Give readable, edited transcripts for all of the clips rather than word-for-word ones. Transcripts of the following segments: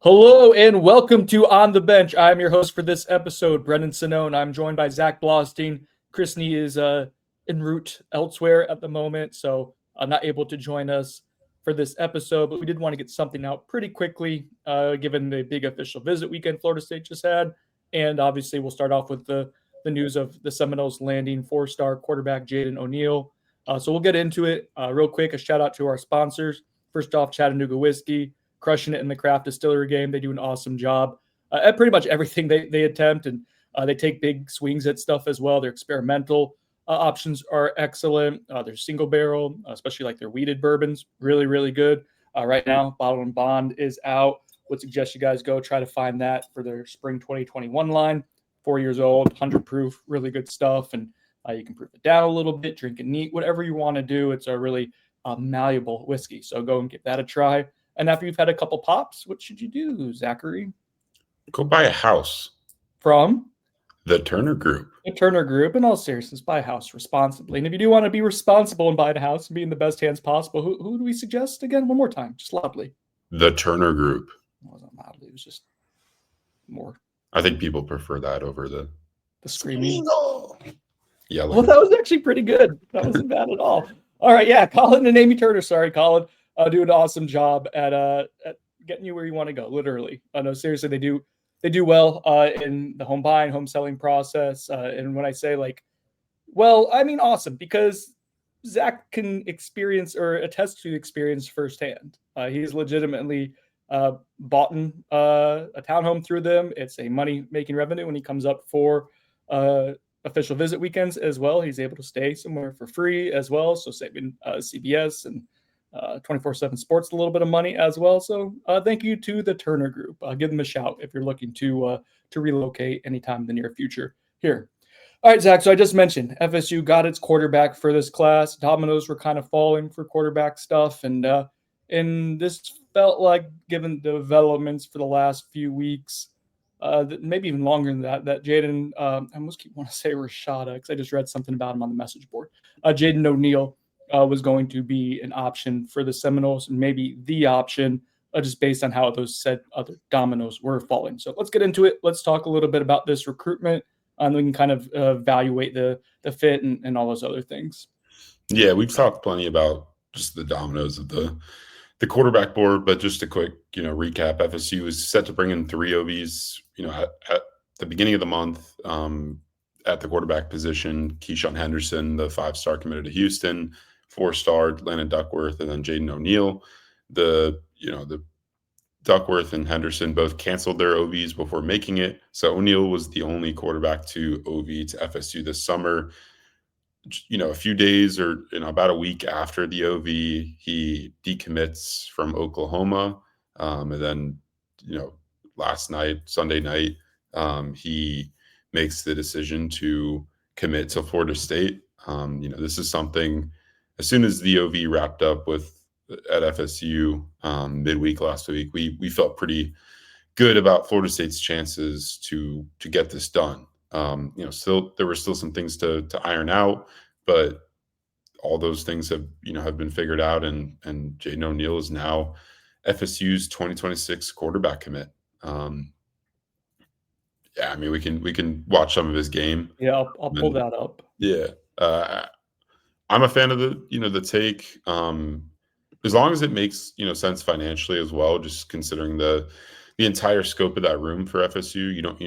Hello and welcome to On the Bench. I'm your host for this episode, Brendan Sinone. I'm joined by Zach Blostein. Chrisney is en route elsewhere at the moment, so not able to join us for this episode. But we did want to get something out pretty quickly, given the big official visit weekend Florida State just had, and obviously we'll start off with the news of the Seminoles landing four-star quarterback Jaden O'Neal. So we'll get into it real quick. A shout out to our sponsors. First off, Chattanooga Whiskey. Crushing it in the craft distillery game. They do an awesome job at pretty much everything they attempt, and they take big swings at stuff as well. Their experimental options are excellent. Their single barrel, especially like their weeded bourbons, really, really good. Right now, Bottle and Bond is out. Would suggest you guys go try to find that for their spring 2021 line. 4 years old, 100 proof, really good stuff. And you can proof it down a little bit, drink it neat, whatever you want to do. It's a really malleable whiskey. So go and give that a try. And after you've had a couple pops, what should you do, Zachary? Go buy a house. From? The Turner Group. The Turner Group. In all seriousness, buy a house responsibly. And if you do want to be responsible and buy a house and be in the best hands possible, who do we suggest again? One more time, just loudly. The Turner Group. It wasn't loudly. It was just more. I think people prefer that over the screaming. Yelling. Well, that was actually pretty good. That wasn't bad at all. All right, yeah, Colin and Amy Turner. Sorry, Colin. Do an awesome job at getting you where you want to go. Literally, no, seriously, they do well in the home buying, home selling process. And when I say I mean awesome, because Zach can experience or attest to the experience firsthand. He's legitimately bought a townhome through them. It's a money making revenue when he comes up for official visit weekends as well. He's able to stay somewhere for free as well, so saving CBS and 24/7 Sports a little bit of money as well. So thank you to the Turner Group. Give them a shout if you're looking to relocate anytime in the near future here. All right, Zach, so I just mentioned FSU got its quarterback for this class. Dominoes were kind of falling for quarterback stuff, and this felt like, given the developments for the last few weeks, maybe even longer than that Jaden, I almost keep want to say Rashada because I just read something about him on the message board. Jaden O'Neal was going to be an option for the Seminoles, and maybe the option, just based on how those said other dominoes were falling. So let's get into it. Let's talk a little bit about this recruitment, and we can kind of evaluate the fit and all those other things. Yeah, we've talked plenty about just the dominoes of the quarterback board, but just a quick, recap. FSU is set to bring in 3 OBs, at the beginning of the month at the quarterback position. Keyshawn Henderson, the 5-star committed to Houston, 4-star Landon Duckworth, and then Jaden O'Neal. The Duckworth and Henderson both canceled their OVs before making it. So O'Neal was the only quarterback to OV to FSU this summer. A few days or about a week after the OV, he decommits from Oklahoma. And then, Sunday night, he makes the decision to commit to Florida State. This is something, as soon as the OV wrapped up at FSU midweek last week, we felt pretty good about Florida State's chances to get this done. Still there were still some things to iron out, but all those things have been figured out, and Jaden O'Neal is now FSU's 2026 quarterback commit. Yeah, I mean, we can watch some of his game. Yeah, I'll pull that up. Yeah, I'm a fan of the take. As long as it makes sense financially as well, just considering the entire scope of that room for FSU. You don't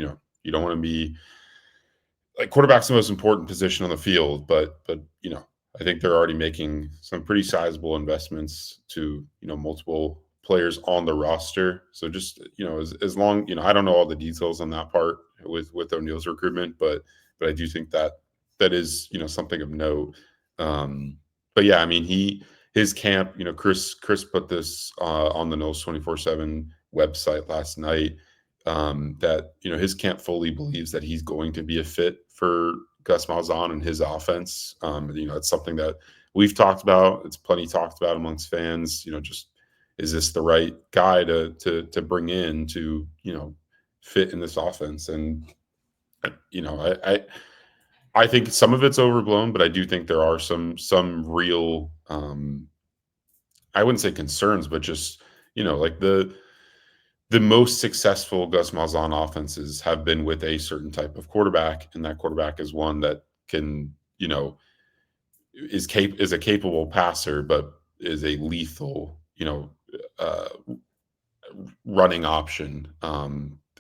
want to be like, quarterback's the most important position on the field, but I think they're already making some pretty sizable investments to multiple players on the roster. So just as long I don't know all the details on that part with O'Neal's recruitment, but I do think that is something of note. But yeah, I mean, his camp, Chris put this on the Noles 24/7 website last night, that his camp fully believes that he's going to be a fit for Gus Malzahn and his offense. It's something that we've talked about. It's plenty talked about amongst fans. Just, is this the right guy to bring in to fit in this offense? And I think some of it's overblown, but I do think there are some real I wouldn't say concerns, but just like the the most successful Gus Malzahn offenses have been with a certain type of quarterback, and that quarterback is one that can, is a capable passer, but is a lethal, uh, running option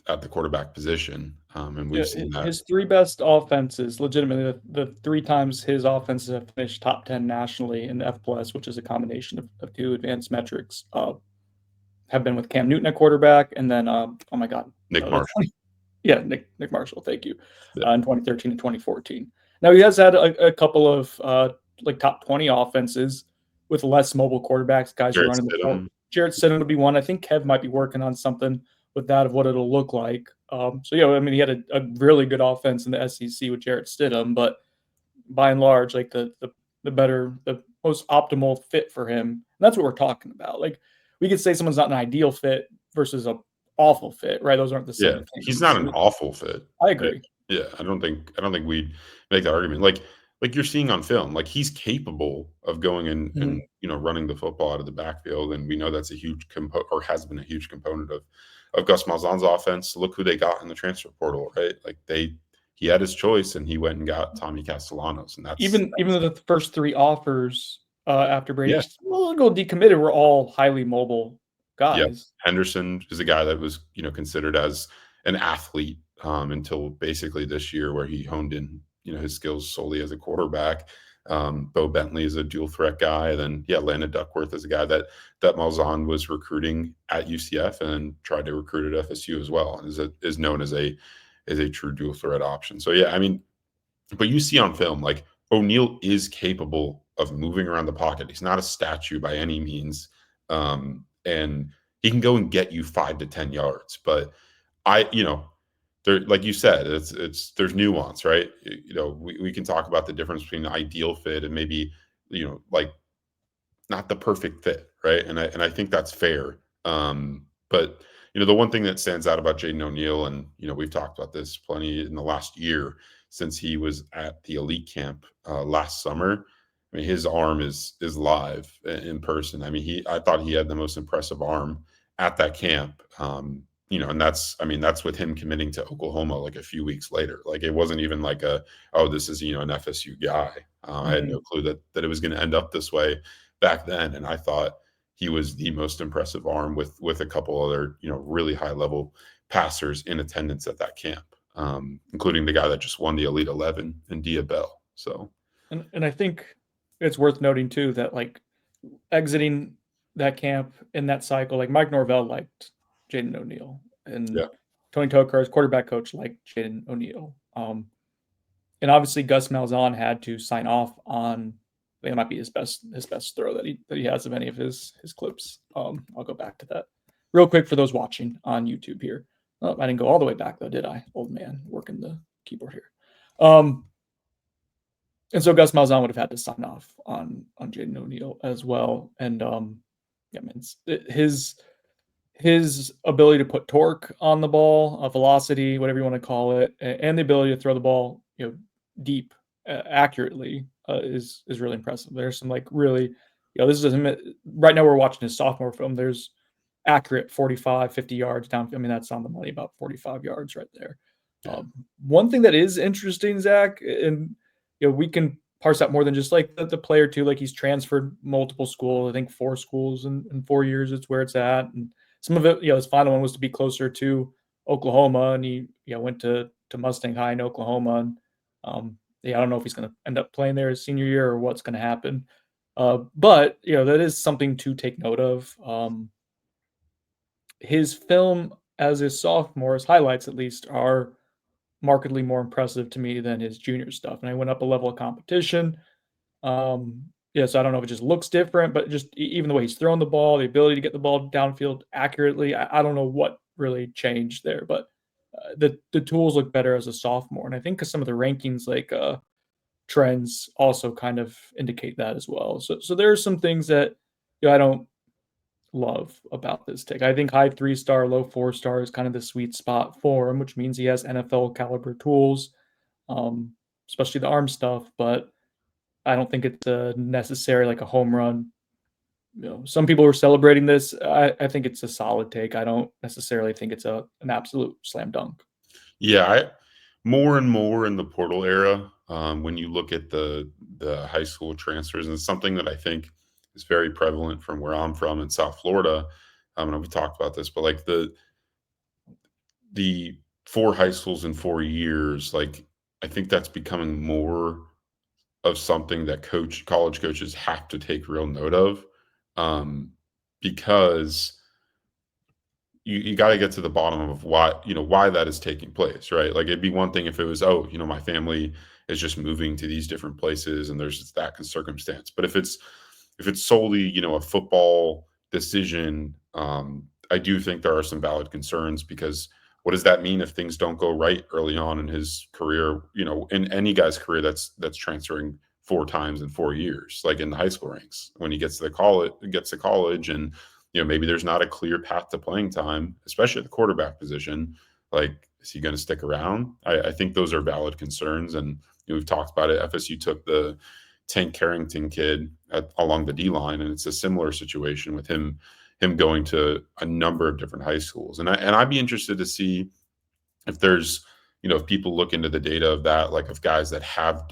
at the quarterback position. And Yeah, we've seen that. his three best offenses, legitimately, the three times his offenses have finished top 10 nationally in F plus, which is a combination of two advanced metrics, have been with Cam Newton at quarterback, and then oh my god, Nick Marshall. yeah, Nick Marshall, thank you, Yeah. in 2013 and 2014. Now he has had a couple of like top 20 offenses with less mobile quarterbacks, guys who are Jarrett running the ball. Stidham. Jarrett Stidham would be one. I think Kev might be working on something with that of what it'll look like. So yeah, I mean, he had a really good offense in the SEC with Jarrett Stidham, but by and large, like the most optimal fit for him. And that's what we're talking about. Like we could say someone's not an ideal fit versus a awful fit, right? Those aren't the Yeah, same he's things. not an awful fit. I Yeah, agree. yeah, I don't think we make that argument. Like you're seeing on film, like he's capable of going and Mhm. running the football out of the backfield, and we know that's a huge component, or has been a huge component of Gus Malzahn's offense. Look who they got in the transfer portal, right? Like he had his choice, and he went and got Tommy Castellanos, and Even though the first three offers after Brady yeah, just a little decommitted were all highly mobile yeah. guys. Henderson is a guy that was considered as an athlete until basically this year, where he honed in his skills solely as a quarterback. Bo Bentley is a dual threat guy. Then Landon Duckworth is a guy that Malzahn was recruiting at UCF and tried to recruit at FSU as well, and is known as a true dual threat option. So yeah, I mean, but you see on film, like O'Neal is capable of moving around the pocket. He's not a statue by any means, and he can go and get you 5 to 10 yards. But there, like you said, there's nuance, right? We can talk about the difference between the ideal fit and maybe like not the perfect fit, right? And I think that's fair. But the one thing that stands out about Jaden O'Neal, and we've talked about this plenty in the last year since he was at the elite camp last summer. I mean, his arm is live in person. I mean, I thought he had the most impressive arm at that camp. And that's with him committing to Oklahoma like a few weeks later. Like it wasn't even like this is an FSU guy. I had no clue that it was going to end up this way back then, and I thought he was the most impressive arm with a couple other really high level passers in attendance at that camp, including the guy that just won the Elite 11 and Dia Bell. So, And I think it's worth noting too that like exiting that camp in that cycle, like Mike Norvell liked Jaden O'Neal, and yeah, Tony Tokar's quarterback coach liked Jaden O'Neal. And obviously Gus Malzahn had to sign off on. I think it might be his best throw that he has of any of his clips. I'll go back to that real quick for those watching on YouTube here. Oh, I didn't go all the way back though, did I? Old man working the keyboard here. And so Gus Malzahn would have had to sign off on Jaden O'Neal as well. And yeah, man, his ability to put torque on the ball, velocity, whatever you want to call it, and the ability to throw the ball, deep accurately is really impressive. There's some like really, this is right now we're watching his sophomore film. There's accurate 45, 50 yards down. I mean, that's on the money, about 45 yards right there. yeah, One thing that is interesting, Zach, and we can parse out more than just like the player too. Like he's transferred multiple schools. I think 4 schools in 4 years. It's where it's at, and some of it, his final one was to be closer to Oklahoma, and he went to Mustang High in Oklahoma, and I don't know if he's going to end up playing there his senior year or what's going to happen. But that is something to take note of. His film as a sophomore, his highlights at least, are markedly more impressive to me than his junior stuff. And I went up a level of competition. So I don't know if it just looks different, but just even the way he's throwing the ball, the ability to get the ball downfield accurately, I don't know what really changed there, but the tools look better as a sophomore. And I think 'cause some of the rankings like trends also kind of indicate that as well. So there are some things that I don't love about this take. I think high 3-star, low 4-star is kind of the sweet spot for him, which means he has NFL caliber tools, especially the arm stuff. But I don't think it's necessary like a home run some people were celebrating this. I think it's a solid take. I don't necessarily think it's an absolute slam dunk. Yeah, more and more in the portal era, when you look at the high school transfers, and it's something that I think is very prevalent from where I'm from in South Florida. And we talked about this, but like the 4 high schools in 4 years, like I think that's becoming more of something that college coaches have to take real note of, um, because you got to get to the bottom of why that is taking place, right? Like it'd be one thing if it was, oh, my family is just moving to these different places and there's just that circumstance. But if it's solely, a football decision, I do think there are some valid concerns, because what does that mean if things don't go right early on in his career, in any guy's career that's transferring 4 times in 4 years, like in the high school ranks, when he gets to college and maybe there's not a clear path to playing time, especially at the quarterback position. Like, is he going to stick around? I think those are valid concerns. And we've talked about it. FSU took the Tank Carrington kid along the D line, and it's a similar situation with him going to a number of different high schools. And I'd be interested to see if there's, if people look into the data of that, like of guys that have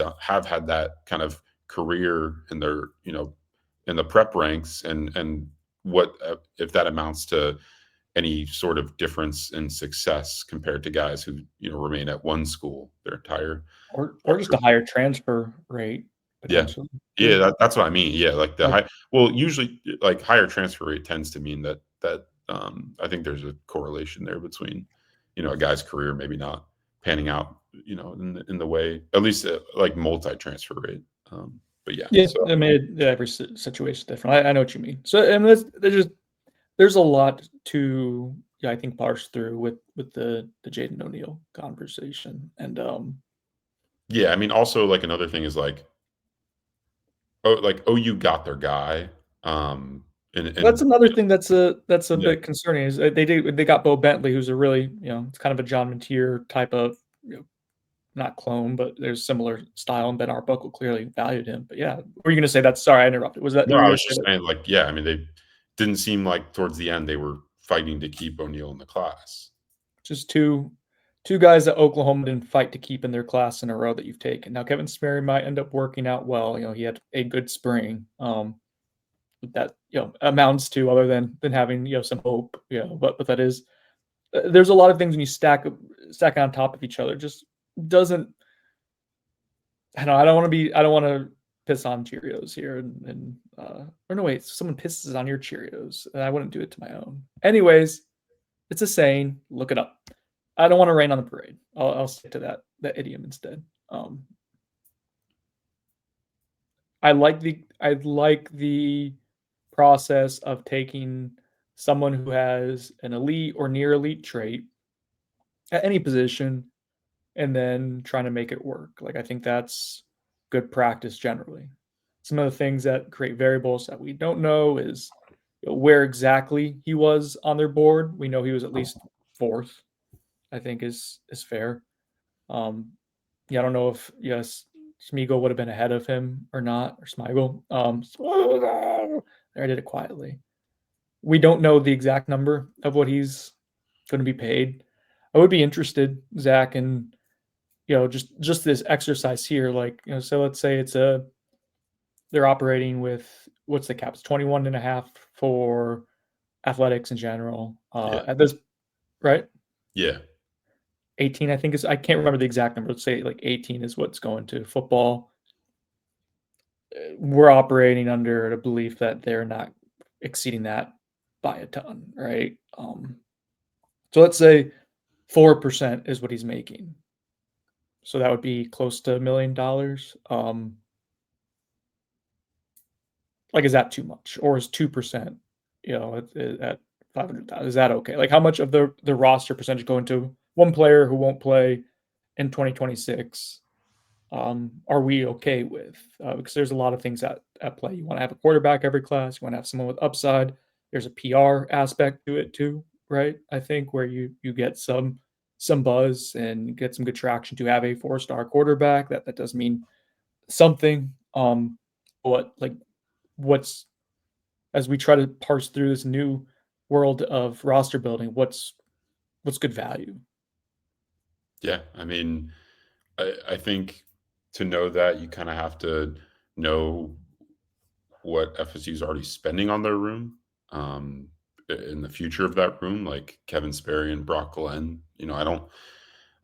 had that kind of career in their, in the prep ranks, and what if that amounts to any sort of difference in success compared to guys who remain at one school their entire Or just a higher transfer rate yeah. potentially. Yeah, Too. that's what I mean. Yeah, like the Like, high well, usually like higher transfer rate tends to mean that I think there's a correlation there between, a guy's career maybe not panning out, in the way, at least like multi-transfer rate. But yeah, yeah, so I mean, every situation different. I know what you mean. So I mean, there's a lot to I think parse through with the Jaden O'Neal conversation, and yeah, I mean also like another thing is like OU got their guy. that's And another thing that's a yeah, bit concerning is they got Bo Bentley, who's a really it's kind of a John Mantier type of not clone, but there's similar style, and Ben Arbuckle clearly valued him. But yeah, were you going to say that? Sorry, I interrupted. Was that no, were you I going to was say just that? saying like, yeah, I mean they didn't seem like towards the end they were fighting to keep O'Neal in the class. Just two guys that Oklahoma didn't fight to keep in their class in a row that you've taken. Now Kevin Sperry might end up working out well. He had a good spring. That amounts to other than having some hope. But that is there's a lot of things when you stack on top of each other. Just doesn't. I know I don't want to piss on Cheerios here, and or no wait, someone pisses on your Cheerios, and I wouldn't do it to my own. Anyways, it's a saying. Look it up. I don't want to rain on the parade. I'll stick to that idiom instead. I like the process of taking someone who has an elite or near elite trait at any position and then trying to make it work. Like I think that's good practice generally. Some of the things that create variables that we don't know is where exactly he was on their board. We know he was at least fourth. I think is fair. Yeah, I don't know if Smeagol would have been ahead of him or not, or Smigel. I did it quietly. We don't know the exact number of what he's going to be paid. I would be interested, Zach, in just this exercise here. Like so let's say they're operating with what's the cap? It's 21 and a half for athletics in general. Yeah. At this right. Yeah. 18, I think is I can't remember the exact number. Let's say like 18 is what's going to football. We're operating under the belief that they're not exceeding that by a ton, right? So let's say 4% is what he's making. So that would be close to $1 million. Like, is that too much, or is 2%? At 500,000, is that okay? Like, how much of the roster percentage going to one player who won't play in 2026? Are we okay with? Because there's a lot of things at play. You want to have a quarterback every class. You want to have someone with upside. There's a PR aspect to it too, right? I think where you get some buzz and get some good traction to have a 4-star quarterback. That does mean something. But like, what's as we try to parse through this new world of roster building, what's good value? Yeah, I mean, I think to know that you kind of have to know what FSU is already spending on their room, um, in the future of that room, like Kevin Sperry and Brock Glenn. I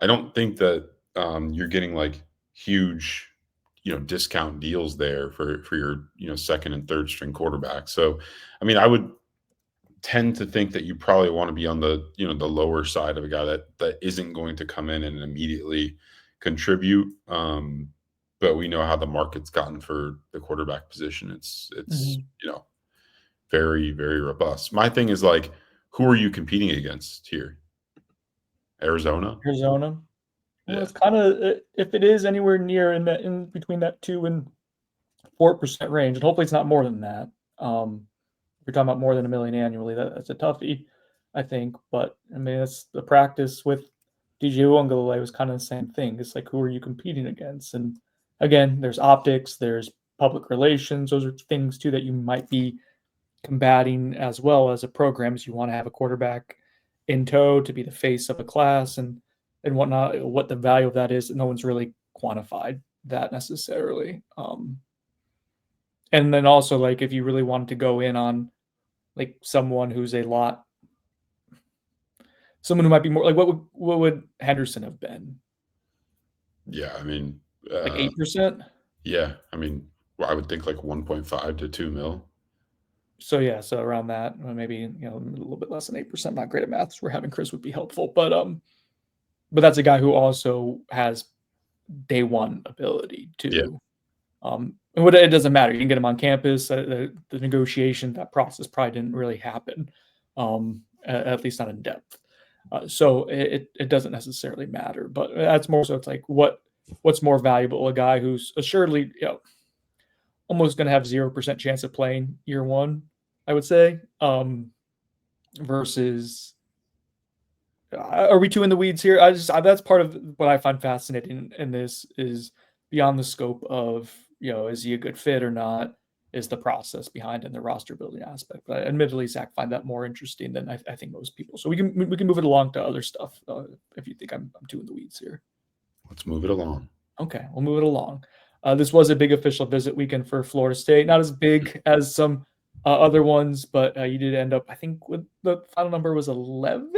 don't think that you're getting like huge, discount deals there for your second and third string quarterback. So, I mean, I would tend to think that you probably want to be on the the lower side of a guy that isn't going to come in and immediately contribute. But we know how the market's gotten for the quarterback position. It's Mhm. very, very robust. My thing is like, who are you competing against here? Arizona? Arizona. Well, Yeah. it's kind of if it is anywhere near in between that 2 and 4% range, and hopefully it's not more than that. If you're talking about more than 1 million annually, that's a toughie, I think. But I mean, that's the practice with DJ Uiagalelei was kind of the same thing. It's like, who are you competing against? And again, there's optics, there's public relations. Those are things too that you might be combating as well as a program. As you want to have a quarterback in tow to be the face of a class and whatnot. What the value of that is, no one's really quantified that necessarily. And then also, like, if you really wanted to go in on like someone who's a lot, someone who might be more like, what would Henderson have been? Yeah, I mean, Like 8%. yeah, I mean, well, I would think like 1.5 to 2 mil. So yeah, so around that, or maybe a little bit less than 8%. Not great at maths. Where having Chris would be helpful, but that's a guy who also has day one ability Yeah, to. And what it doesn't matter. You can get him on campus. The negotiation, that process probably didn't really happen, at least not in depth. So it doesn't necessarily matter. But that's more so. It's like what's more valuable? A guy who's assuredly almost going to have 0% chance of playing year one, I would say, versus. Are we too in the weeds here? That's part of what I find fascinating in this is beyond the scope of is he a good fit or not, is the process behind and the roster building aspect. But admittedly, Zach, find that more interesting than I think most people. So we can move it along to other stuff if you think I'm too in the weeds here. let's move it along. Okay, we'll move it along. This was a big official visit weekend for Florida State. Not as big as some other ones, but you did end up, I think, with the final number was 11.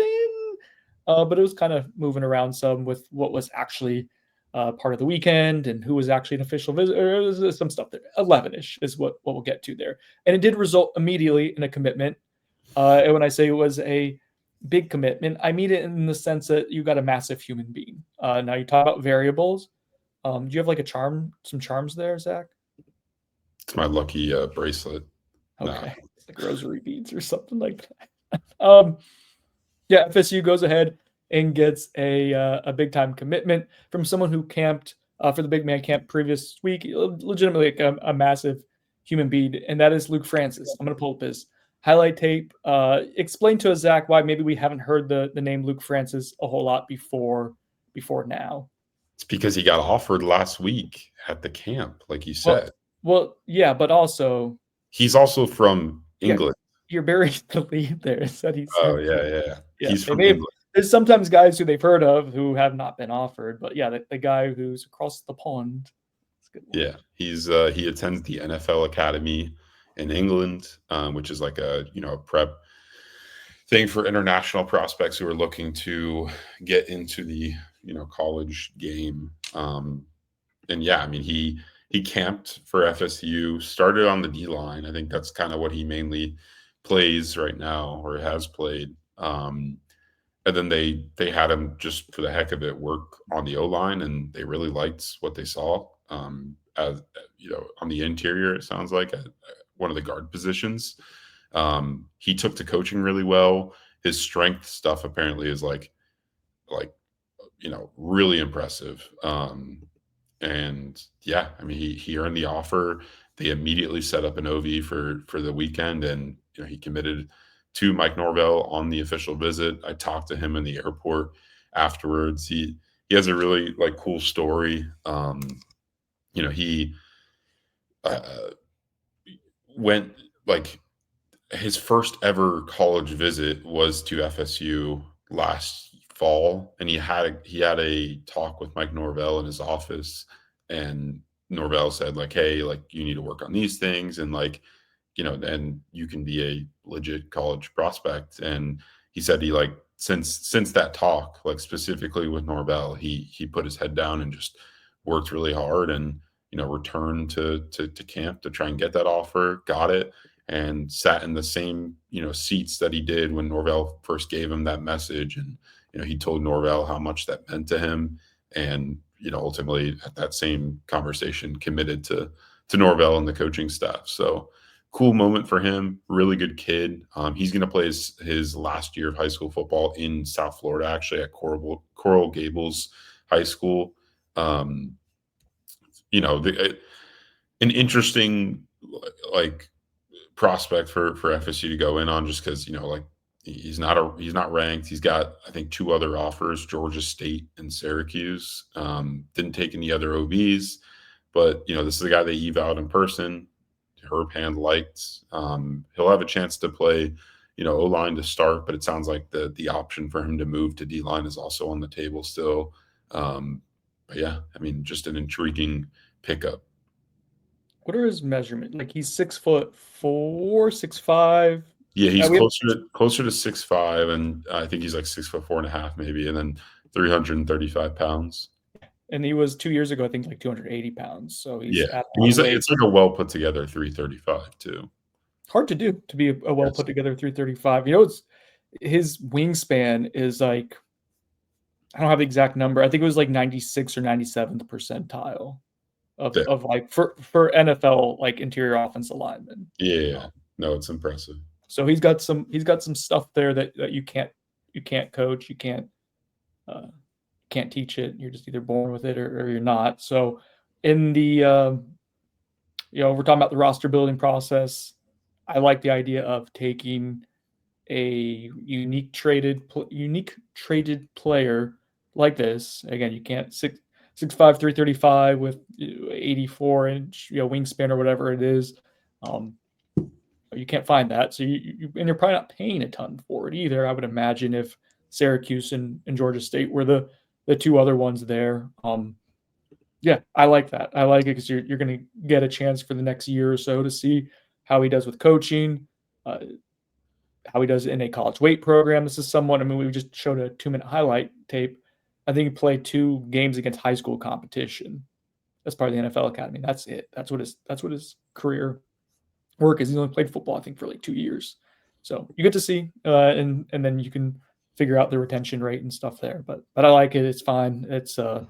But it was kind of moving around some with what was actually part of the weekend and who was actually an official visitor. It was some stuff there. 11-ish is what we'll get to there. And it did result immediately in a commitment. And when I say it was a big commitment, I mean it in the sense that you got a massive human being. Now you talk about variables. Do you have like some charms there, Zach? It's my lucky bracelet. Nah, Okay, like rosary beads or something like that. Yeah, FSU goes ahead and gets a big time commitment from someone who camped for the big man camp previous week, legitimately like a massive human being, and that is Luke Francis. I'm going to pull up his highlight tape. Explain to us, Zach, why maybe we haven't heard the name Luke Francis a whole lot before now. it's because he got offered last week at the camp, like you Well, said. well, yeah, but also, He's also from yeah, England. you're burying the lead there. Is that he Oh said, yeah, yeah, yeah. yeah, He's they from may have. England. There's sometimes guys who they've heard of who have not been offered, but yeah, the guy who's across the pond. That's a good one. Yeah, he attends the NFL Academy in England, which is like a prep thing for international prospects who are looking to get into the college game. And yeah, I mean he camped for FSU, started on the D line. I think that's kind of what he mainly plays right now or has played. And then they had him just for the heck of it work on the O line, and they really liked what they saw. As on the interior, it sounds like at one of the guard positions. He took to coaching really well. His strength stuff apparently is like really impressive. And yeah, I mean he earned the offer. They immediately set up an OV for the weekend, and he committed to Mike Norvell on the official visit. I talked to him in the airport afterwards. He has a really like cool story. He uh, went like his first ever college visit was to FSU last fall, and he had a talk with Mike Norvell in his office, and Norvell said like, "Hey, like you need to work on these things, and like, and you can be a legit college prospect." And he said he like since that talk, like specifically with Norvell, he put his head down and just worked really hard, and returned to camp to try and get that offer, got it, and sat in the same seats that he did when Norvell first gave him that message. And he told Norvell how much that meant to him, and ultimately at that same conversation committed to Norvell and the coaching staff. So cool moment for him. Really good kid. He's going to play his last year of high school football in South Florida, actually at Coral Gables High School. An interesting like prospect for FSU to go in on, just because like he's not ranked. He's got I think two other offers, Georgia State and Syracuse. Didn't take any other OBs, but this is a guy they eval in person. Herb Hand liked. He'll have a chance to play O-line to start, but it sounds like the option for him to move to D-line is also on the table still. But yeah, I mean, just an intriguing pickup. What are his measurements? Like he's 6'4", 6'5". Yeah, he's we have- closer to 6'5", and I think he's like 6'4.5" maybe, and then 335 pounds. And he was 2 years ago, I think, like 280 pounds. So he's Yeah, at and weight. it's like a well put together 335 too. Hard to do to be a well put together 335. It's his wingspan is like, I don't have the exact number. I think it was like 96 or 97th percentile of like for NFL like interior offensive linemen. Yeah, no, it's impressive. So he's got some stuff there that you can't coach, you can't teach it. You're just either born with it or you're not. So in the we're talking about the roster building process. I like the idea of taking a unique traded player like this. Again, you can't 6'5", 335 with 84-inch wingspan or whatever it is. You can't find that. So and you're probably not paying a ton for it either. I would imagine if Syracuse and Georgia State were the two other ones there. Yeah, I like that. I like it because you're going to get a chance for the next year or so to see how he does with coaching, how he does in a college weight program. This is someone, I mean, we just showed a 2-minute highlight tape. I think he played 2 games against high school competition. That's part of the NFL Academy. That's it. That's what his career work is. He's only played football, I think, for like 2 years. So you get to see, and then you can figure out the retention rate and stuff there. But I like it. It's fine. It's a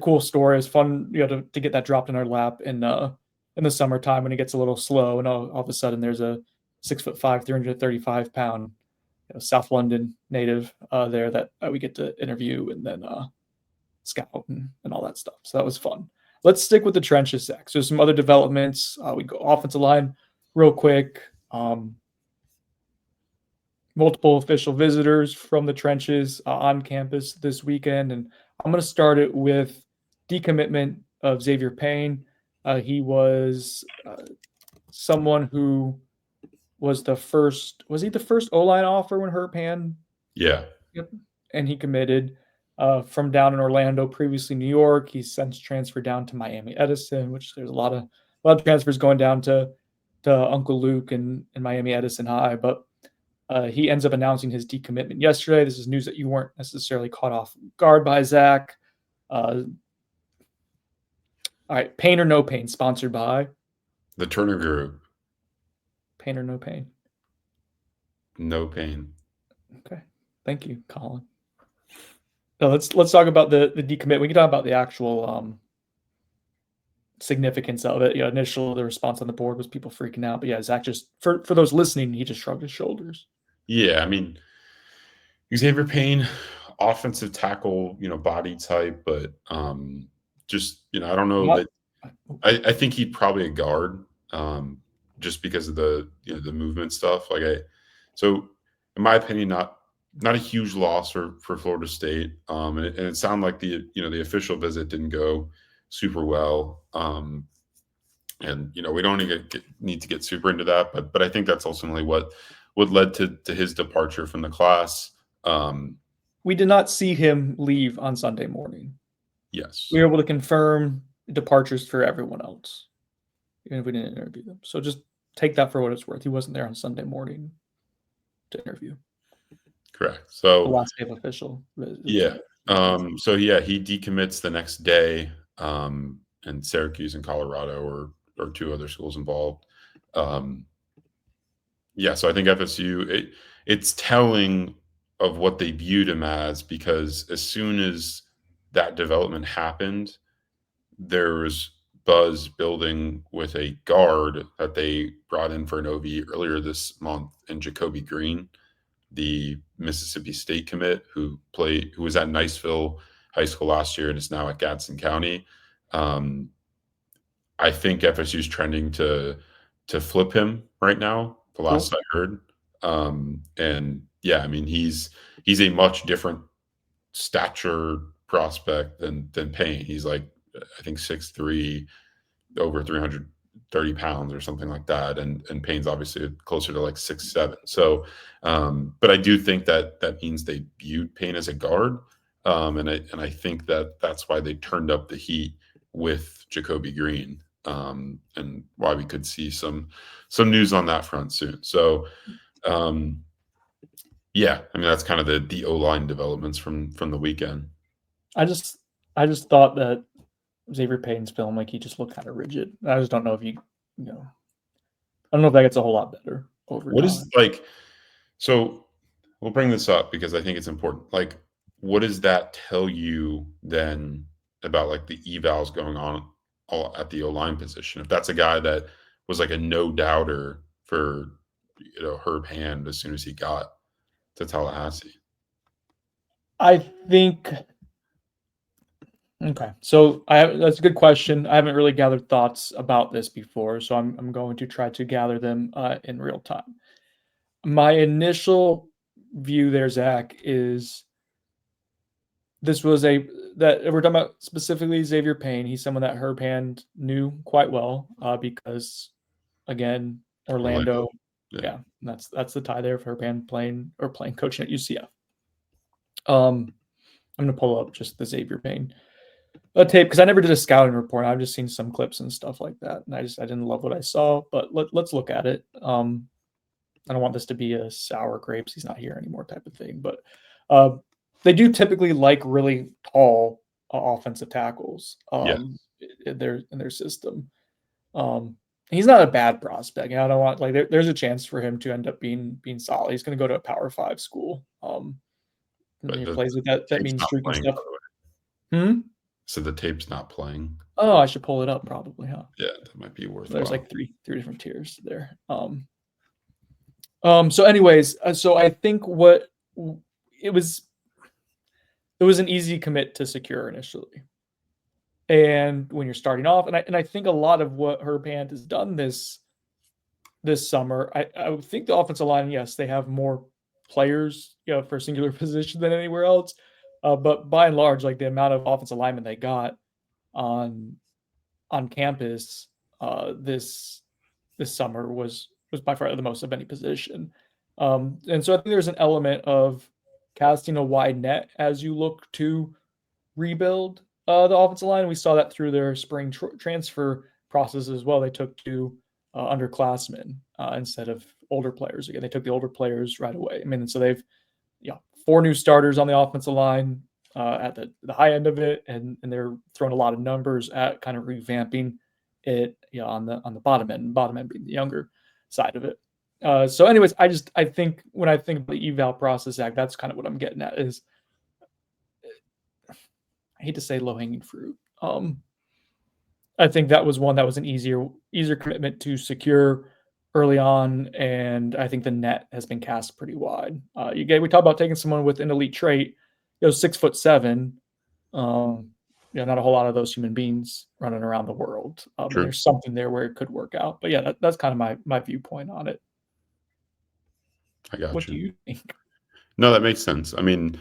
cool story. It's fun, to get that dropped in our lap in the summertime when it gets a little slow, and all of a sudden there's a 6'5", 335-pound South London native there that we get to interview and then scout and all that stuff. So that was fun. Let's stick with the trenches, Zach. So some other developments. We go offensive line real quick. Multiple official visitors from the trenches on campus this weekend. And I'm going to start it with decommitment of Xavier Payne. He was someone who was the first O-line offer when Herb Hand? Yeah. Yep. And he committed from down in Orlando, previously New York. He's since transferred down to Miami Edison, which there's a lot of transfers going down to Uncle Luke and Miami Edison High. But he ends up announcing his decommitment yesterday. This is news that you weren't necessarily caught off guard by, Zach. All right, Pain or No Pain, sponsored by the Turner Group. Pain or No Pain? No pain. Okay, thank you, Colin. Now let's talk about the decommit. We can talk about the actual significance of it. Initially the response on the board was people freaking out, but yeah, Zach just for those listening, he just shrugged his shoulders. Yeah, I mean, Xavier Payne, offensive tackle, body type, but just I don't know that. I think he'd probably a guard, just because of the the movement stuff. So in my opinion, not a huge loss for Florida State. And it sounded like the official visit didn't go super well. And we don't need to get super into that, but I think that's ultimately what led to his departure from the class. We did not see him leave on Sunday morning. Yes. We were able to confirm departures for everyone else, even if we didn't interview them. So just take that for what it's worth. He wasn't there on Sunday morning to interview. Correct. The So last day of official. yeah. So yeah, he decommits the next day. And Syracuse and Colorado or two other schools involved. Yeah, so I think FSU, it's telling of what they viewed him as, because as soon as that development happened, there was buzz building with a guard that they brought in for an OV earlier this month, in Jacoby Green, the Mississippi State commit who was at Niceville High School last year and is now at Gadsden County. I think FSU is trending to flip him right now, the last I heard. And yeah, I mean, he's a much different stature prospect than Payne. He's like, I think 6'3", over 330 pounds or something like that. And Payne's obviously closer to like 6'7". So, but I do think that means they viewed Payne as a guard. And I think that's why they turned up the heat with Jacoby Green. And why we could see some news on that front soon. So, yeah, I mean, that's kind of the O-line developments from the weekend. I just thought that Xavier Payne's film, like, he just looked kind of rigid. I just don't know if I don't know if that gets a whole lot better over time. What is, like, so we'll bring this up because I think it's important. Like, what does that tell you then about like the evals going on at the O-line position? If that's a guy that was like a no-doubter for Herb Hand as soon as he got to Tallahassee. I think. Okay, so that's a good question. I haven't really gathered thoughts about this before, so I'm going to try to gather them in real time. My initial view there, Zach, is this was that we're talking about specifically Xavier Payne. He's someone that Herb Hand knew quite well because, again, Orlando. Yeah, that's the tie there of Herb Hand playing coaching at UCF. I'm gonna pull up just the Xavier Payne tape because I never did a scouting report. I've just seen some clips and stuff like that, and I didn't love what I saw. But let's look at it. I don't want this to be a sour grapes, he's not here anymore type of thing. But they do typically like really tall offensive tackles in their system. He's not a bad prospect. I don't want there's a chance for him to end up being solid. He's going to go to a Power 5 school. He plays with that mean streak and stuff. So the tape's not playing. Oh, I should pull it up probably, huh? Yeah, that might be worthwhile. There's like three different tiers there. So anyways, so I think it was an easy commit to secure initially. And when you're starting off, and I think a lot of what Herb Hand has done this summer, I would think the offensive line, yes, they have more players, for a singular position than anywhere else. But by and large, like the amount of offensive linemen they got on campus this summer was by far the most of any position. And so I think there's an element of casting a wide net as you look to rebuild the offensive line. We saw that through their spring transfer process as well. They took two underclassmen instead of older players. Again, they took the older players right away. I mean, so they've 4 new starters on the offensive line at the high end of it, and they're throwing a lot of numbers at kind of revamping it on the bottom end being the younger side of it. So anyways, I think when I think about the eval process, Zach, that's kind of what I'm getting at is, I hate to say low-hanging fruit. I think that was one that was an easier commitment to secure early on, and I think the net has been cast pretty wide. We talk about taking someone with an elite trait, 6'7". Not a whole lot of those human beings running around the world. And there's something there where it could work out. But yeah, that's kind of my viewpoint on it. I got you. What do you think? No, that makes sense. I mean,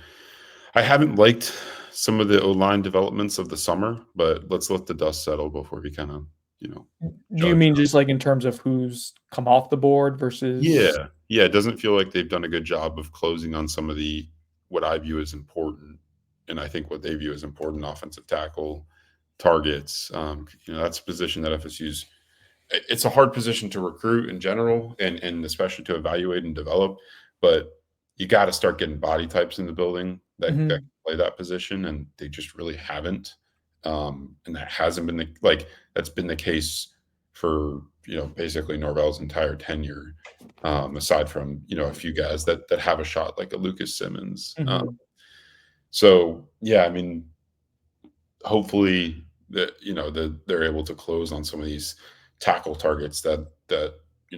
I haven't liked some of the O-line developments of the summer, but let's let the dust settle before we kind of Do you judge. mean just like in terms of who's come off the board versus? Yeah, yeah, it doesn't feel like they've done a good job of closing on some of the what I view as important, and I think what they view as important offensive tackle targets. That's a position that FSU's. It's a hard position to recruit in general, and especially to evaluate and develop. But you got to start getting body types in the building that Mhm. can play that position, and they just really haven't. And that hasn't been that's been the case for basically Norvell's entire tenure, aside from a few guys that have a shot like a Lucas Simmons. Mhm. So yeah, I mean, hopefully that they're able to close on some of these tackle targets that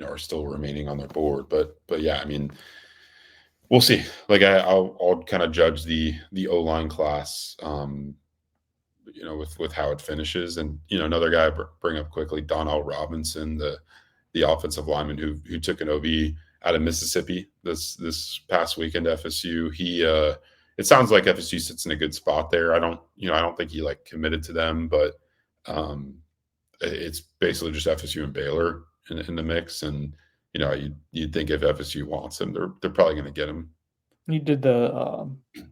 are still remaining on their board. But yeah, I mean, we'll see. Like I'll kind of judge the O line class, with how it finishes. And another guy bring up quickly, Donnell Robinson, the offensive lineman who took an OB out of Mississippi this past weekend at FSU. He it sounds like FSU sits in a good spot there. I don't think he like committed to them, but it's basically just FSU and Baylor in the mix. And you'd think if FSU wants him, they're probably going to get him. He did the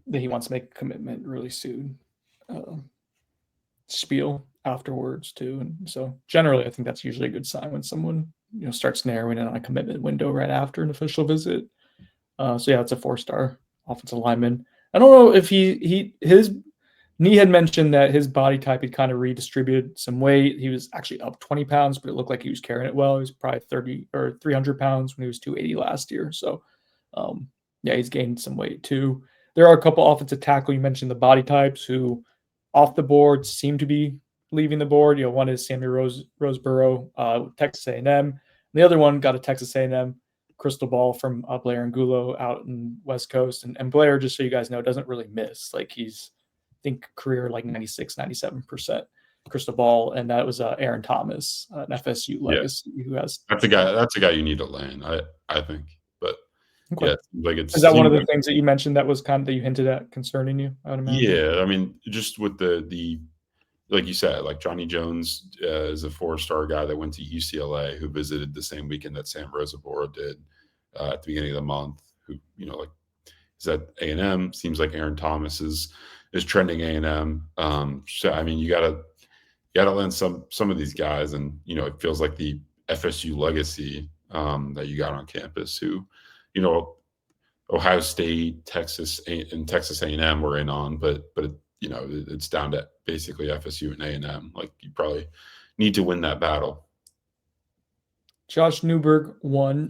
that he wants to make a commitment really soon spiel afterwards too, and so generally, I think that's usually a good sign when someone starts narrowing in on a commitment window right after an official visit. So yeah, it's a 4-star offensive lineman. I don't know if his knee had mentioned that his body type had kind of redistributed some weight. He was actually up 20 pounds, but it looked like he was carrying it well. He was probably 30 or 300 pounds when he was 280 last year. So, yeah, he's gained some weight too. There are a couple offensive tackle. You mentioned the body types who off the board seem to be leaving the board. One is Sammy Roseborough, Texas A&M. The other one got a Texas A&M crystal ball from Blair Angulo out in West Coast. And Blair, just so you guys know, doesn't really miss. Like he's, I think, career like 96, 97% crystal ball. And that was Aaron Thomas, an FSU Yeah, legacy who has. that's a guy. That's a guy you need to land. I think, but Okay. yeah, it seems like Is that one of the like, things that you mentioned that was kind of that you hinted at concerning you? I would imagine. yeah. I mean, just with the like you said, like Johnny Jones is a 4-star guy that went to UCLA, who visited the same weekend that Sam Roseborough did at the beginning of the month. Who like is at A&M. Seems like Aaron Thomas is trending A&M. So I mean, you gotta land some of these guys, and it feels like the FSU legacy that you got on campus. Who Ohio State, Texas, and Texas A&M were in on, but it's down to basically FSU and A&M. Like you probably need to win that battle. Josh Newberg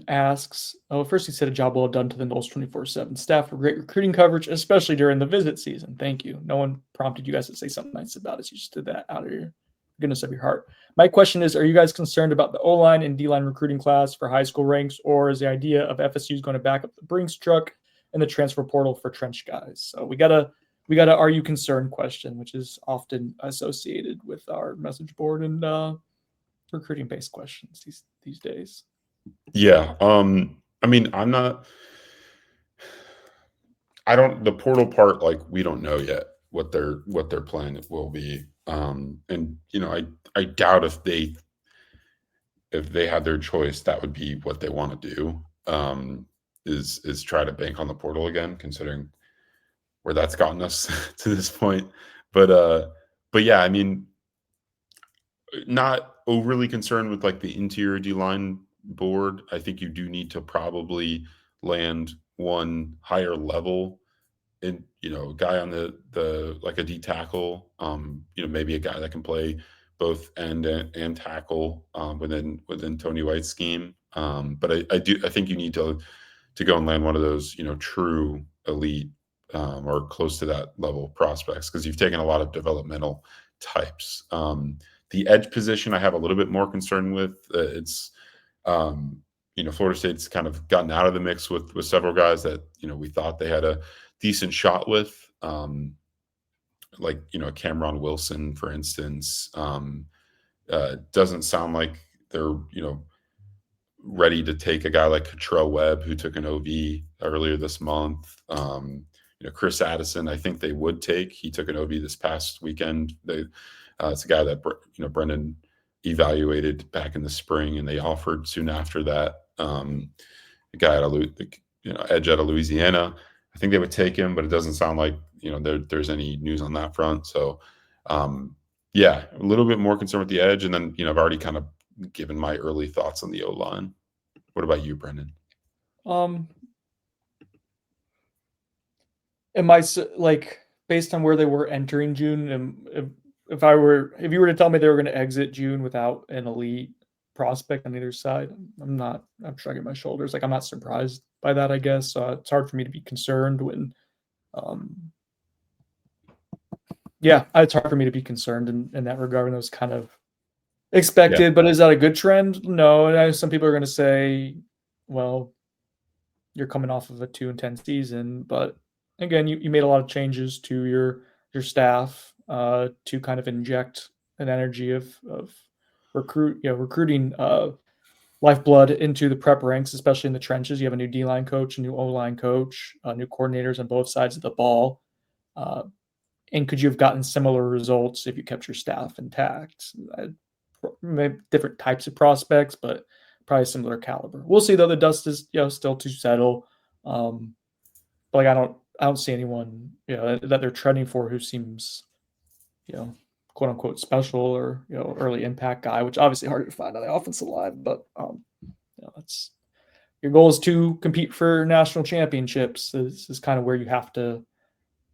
asks, oh, first he said a job well done to the Knowles 24/7 staff for great recruiting coverage, especially during the visit season. Thank you. No one prompted you guys to say something nice about us. You just did that out of your goodness of your heart. My question is, are you guys concerned about the O-line and D-line recruiting class for high school ranks, or is the idea of FSU is going to back up the Brinks truck and the transfer portal for trench guys? So we got a are you concerned question, which is often associated with our message board and recruiting based questions these days. Yeah. I mean, the portal part, like we don't know yet what their plan will be. And I doubt if they had their choice, that would be what they want to do. Is try to bank on the portal again, considering where that's gotten us to this point. But yeah, I mean, not overly concerned with like the interior D line board. I think you do need to probably land one higher level, and a guy on the like a D tackle. Maybe a guy that can play both end and tackle within Tony White's scheme. But I think you need to go and land one of those true elite or close to that level prospects, because you've taken a lot of developmental types. The edge position I have a little bit more concern with. It's Florida State's kind of gotten out of the mix with several guys that we thought they had a decent shot with, like Cameron Wilson, for instance. Doesn't sound like they're ready to take a guy like Cottrell Webb, who took an OV earlier this month. Chris Addison, I think they would take. He took an OV this past weekend. It's a guy that Brendan evaluated back in the spring, and they offered soon after that a guy out of edge out of Louisiana. I think they would take him, but it doesn't sound like there's any news on that front. So yeah, a little bit more concerned with the edge, and then I've already kind of given my early thoughts on the O-line. What about you, Brendan? Am I like, based on where they were entering June, and if you were to tell me they were going to exit June without an elite prospect on either side, I'm shrugging my shoulders. Like, I'm not surprised by that, I guess. It's hard for me to be concerned when, it's hard for me to be concerned in that regard. And it was kind of expected, yeah. But is that a good trend? No. And I know some people are going to say, well, you're coming off of a 2-10 season, but again, you made a lot of changes to your staff to kind of inject an energy of recruiting lifeblood into the prep ranks, especially in the trenches. You have a new D-line coach, a new O-line coach, new coordinators on both sides of the ball. And could you have gotten similar results if you kept your staff intact? Maybe different types of prospects, but probably similar caliber. We'll see, though. The dust is still to settle. But like, I don't see anyone that they're trending for who seems quote unquote special or early impact guy, which obviously harder to find on the offensive line. But that's your goal is to compete for national championships. This is kind of where you have to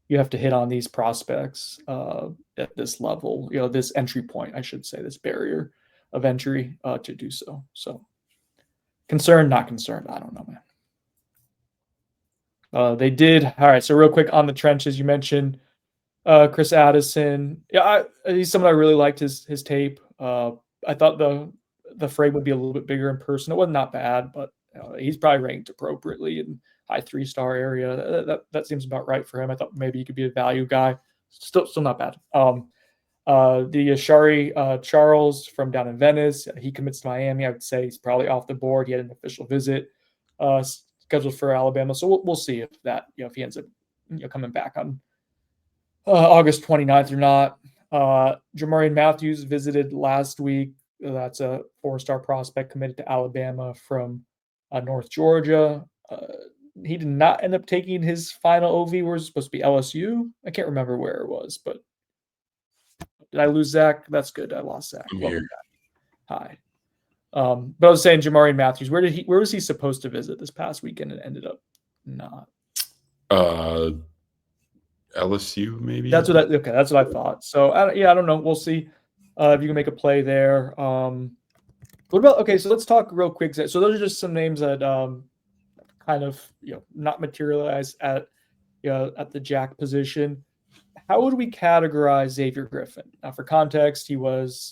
hit on these prospects at this level, this entry point, I should say, this barrier of entry to do so. So concerned, not concerned, I don't know, man. They did. All right, so real quick on the trenches, you mentioned Chris Addison. Yeah, he's someone I really liked his tape. I thought the frame would be a little bit bigger in person. It wasn't not bad, but he's probably ranked appropriately in high 3-star area. That seems about right for him. I thought maybe he could be a value guy. Still not bad. The Ashari Charles from down in Venice, he commits to Miami. I would say he's probably off the board. He had an official visit scheduled for Alabama, so we'll see if that if he ends up coming back on August 29th or not. Jamarian Matthews visited last week. That's a 4-star prospect committed to Alabama from North Georgia. He did not end up taking his final OV, where it was supposed to be LSU. I can't remember where it was, but did I lose Zach? That's good. I lost Zach. I'm here. Hi. But I was saying Jamarian Matthews, where was he supposed to visit this past weekend and ended up not? LSU, maybe. That's what I thought. So I don't know. We'll see if you can make a play there. What about, okay, so let's talk real quick. So those are just some names that kind of not materialize at the jack position. How would we categorize Xavier Griffin? Now, for context, he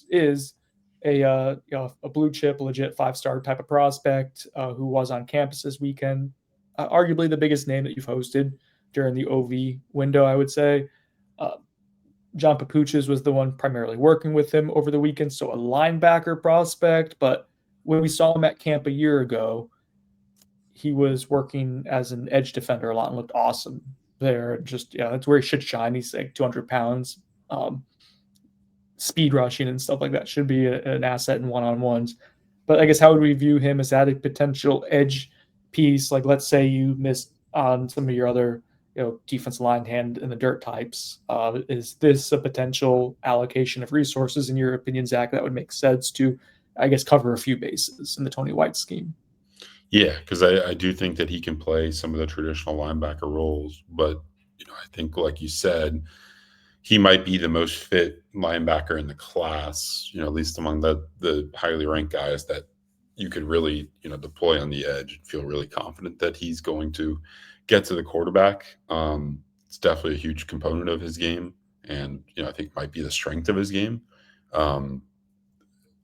is a blue chip, legit 5-star type of prospect who was on campus this weekend. Arguably the biggest name that you've hosted during the OV window, I would say. John Papuchas was the one primarily working with him over the weekend, so a linebacker prospect. But when we saw him at camp a year ago, he was working as an edge defender a lot and looked awesome there. Just that's where he should shine. He's like 200 pounds, speed rushing and stuff like that. Should be an asset in one-on-ones. But I guess, how would we view him? As that a potential edge piece? Like, let's say you missed on some of your other defense line hand in the dirt types. Is this a potential allocation of resources, in your opinion, Zach, that would make sense to, I guess, cover a few bases in the Tony White scheme? Yeah, because I do think that he can play some of the traditional linebacker roles, but I think, like you said, he might be the most fit linebacker in the class, at least among the highly ranked guys that you could really, deploy on the edge and feel really confident that he's going to get to the quarterback. It's definitely a huge component of his game, and I think might be the strength of his game.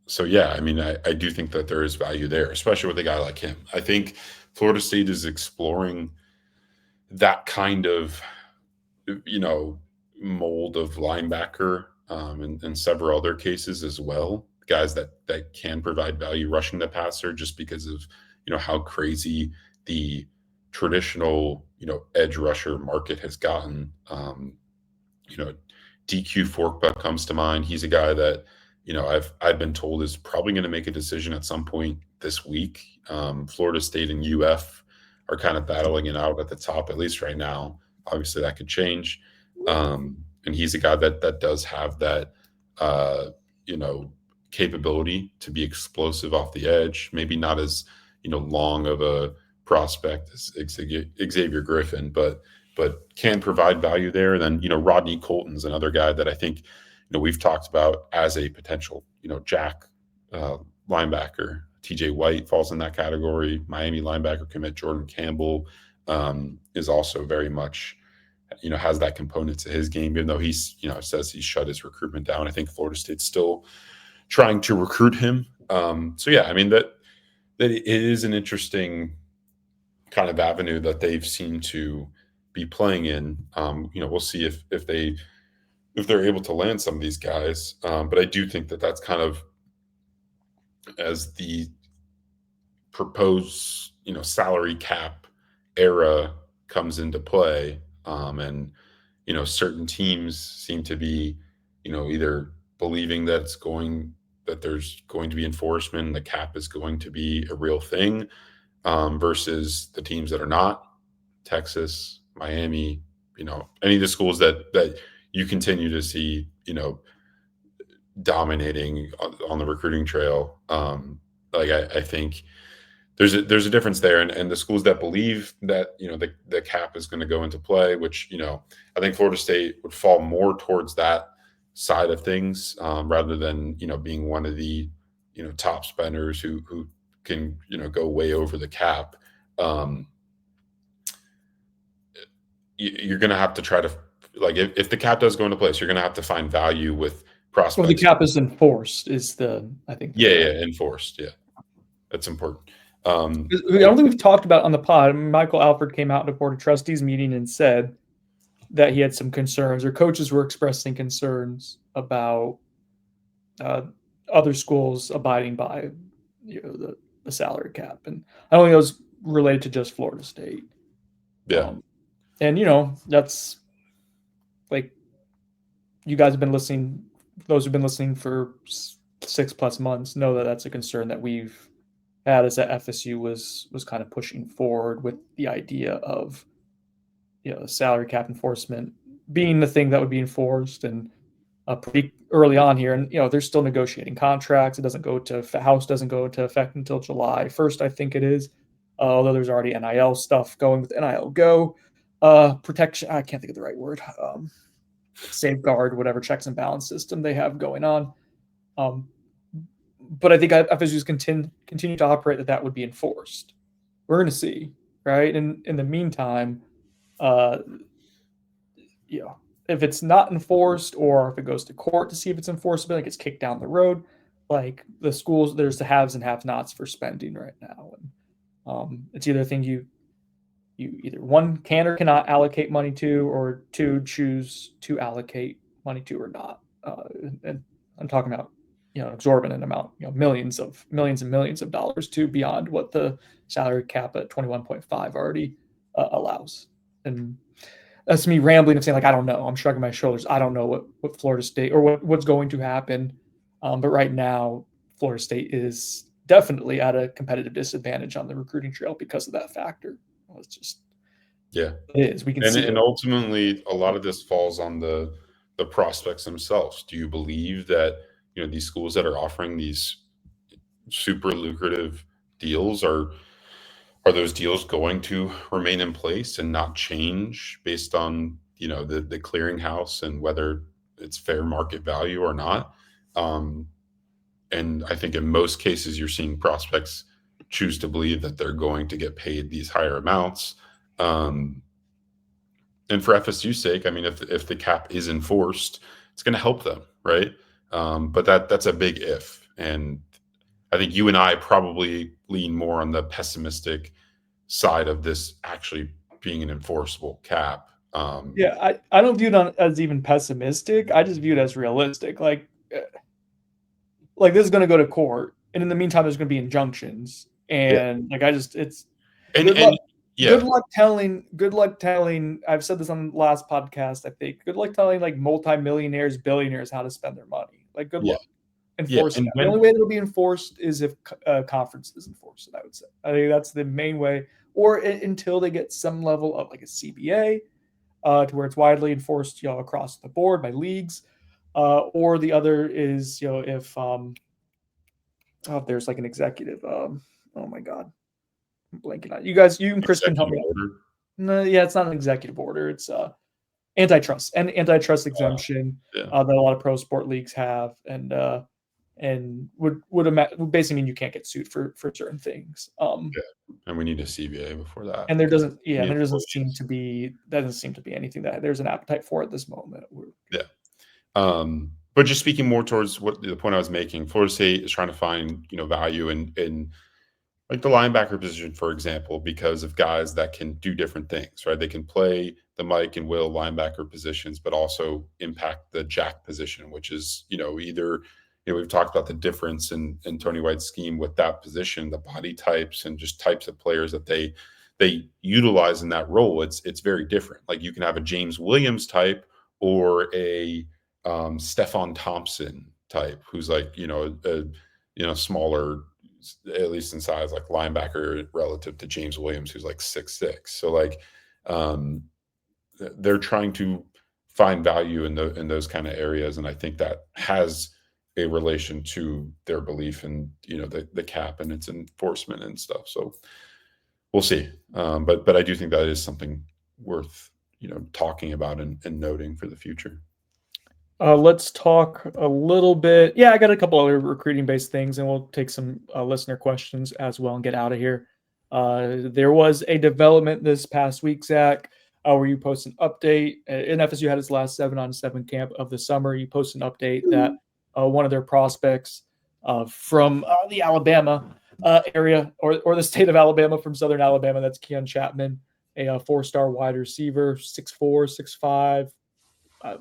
So yeah, I mean, I do think that there is value there, especially with a guy like him. I think Florida State is exploring that kind of mold of linebacker in several other cases as well. Guys that can provide value rushing the passer, just because of how crazy the traditional edge rusher market has gotten. DQ Forkbuck comes to mind. He's a guy that I've been told is probably going to make a decision at some point this week. Florida State and UF are kind of battling it out at the top, at least right now. Obviously, that could change. And he's a guy that does have that, capability to be explosive off the edge. Maybe not as long of a prospect as Xavier Griffin, but can provide value there. And then Rodney Colton's another guy that I think we've talked about as a potential Jack linebacker. TJ White falls in that category. Miami linebacker commit Jordan Campbell is also very much has that component to his game, even though he's says he's shut his recruitment down. I think Florida State's still trying to recruit him. So yeah, I mean that it is an interesting kind of avenue that they've seemed to be playing in. We'll see if they're able to land some of these guys. But I do think that that's kind of as the proposed salary cap era comes into play, and certain teams seem to be either believing that there's going to be enforcement and the cap is going to be a real thing, versus the teams that are not. Texas, Miami, any of the schools that you continue to see dominating on the recruiting trail. I think there's a difference there, and the schools that believe that the cap is going to go into play, which I think Florida State would fall more towards that side of things, rather than being one of the top spenders who can go way over the cap. You're going to have to try to, like, if the cap does go into place, you're going to have to find value with prospects. Well, the cap is enforced I think. Enforced. Yeah. That's important. I don't think we've talked about on the pod. Michael Alford came out at a board of trustees meeting and said that he had some concerns, or coaches were expressing concerns about other schools abiding by the salary cap. And I don't think it was related to just Florida State. Yeah. And that's like, you guys have been listening, those who've been listening for 6+ months know that that's a concern that we've had, is that FSU was kind of pushing forward with the idea of salary cap enforcement being the thing that would be enforced, and pretty early on here. And they're still negotiating contracts. It doesn't go to House doesn't go into effect until July 1st, I think it is. Although there's already NIL stuff going with NIL Go, protection. I can't think of the right word. Safeguard, whatever checks and balance system they have going on. But I think FSU's continue to operate that would be enforced. We're going to see, right? And in the meantime, if it's not enforced, or if it goes to court to see if it's enforceable, like it's kicked down the road, like the schools, there's the haves and have-nots for spending right now. And it's either a thing you either one can or cannot allocate money to, or two, choose to allocate money to or not. And I'm talking about exorbitant amount, millions and millions of dollars to beyond what the salary cap at 21.5 already allows. And that's me rambling and saying, like, I don't know. I'm shrugging my shoulders. I don't know what Florida State, or what's going to happen. But right now, Florida State is definitely at a competitive disadvantage on the recruiting trail because of that factor. It's just, it is. We can see and ultimately, a lot of this falls on the prospects themselves. Do you believe that these schools that are offering these super lucrative deals are those deals going to remain in place and not change based on the clearinghouse and whether it's fair market value or not? And I think in most cases, you're seeing prospects choose to believe that they're going to get paid these higher amounts. And for FSU's sake, I mean, if the cap is enforced, it's going to help them, right? But that's a big if. And I think you and I probably lean more on the pessimistic side of this actually being an enforceable cap. I don't view it as even pessimistic. I just view it as realistic. Like this is going to go to court, and in the meantime, there's going to be injunctions. And good luck telling. I've said this on the last podcast, I think. Good luck telling like multimillionaires, billionaires how to spend their money. Like, good luck. enforce and that. The only way it'll be enforced is if conference is enforced. I would say. I think that's the main way, or until they get some level of like a CBA, to where it's widely enforced, across the board by leagues, or the other is, if there's like an executive. Oh my God, I'm blanking on you guys. You and Chris can help executive me out. order. No, yeah, it's not an executive order. It's antitrust and antitrust exemption Yeah. that a lot of pro sport leagues have, and would basically mean you can't get sued for certain things. And we need a CBA before that. And there doesn't Employees. seem to be anything that there's an appetite for at this moment. Yeah. But just speaking more towards what the point I was making, Florida State is trying to find, value in like the linebacker position, for example, because of guys that can do different things, right? They can play the Mike and Will linebacker positions, but also impact the jack position, which is, either, we've talked about the difference in Tony White's scheme with that position, the body types and just types of players that they utilize in that role. It's very different. Like you can have a James Williams type or a Stephon Thompson type, who's like, smaller, at least in size, like linebacker relative to James Williams, who's like 6'6". So like they're trying to find value in those kind of areas, and I think that has a relation to their belief in the cap and its enforcement and stuff. So we'll see, but I do think that is something worth talking about and noting for the future. Let's talk a little bit. Yeah, I got a couple other recruiting-based things, and we'll take some listener questions as well and get out of here. There was a development this past week, Zach, where you post an update. And FSU had its last 7-on-7 camp of the summer. You post an update that one of their prospects from the Alabama area or the state of Alabama, from Southern Alabama, that's Keon Chapman, a 4-star wide receiver, 6'4", 6'5",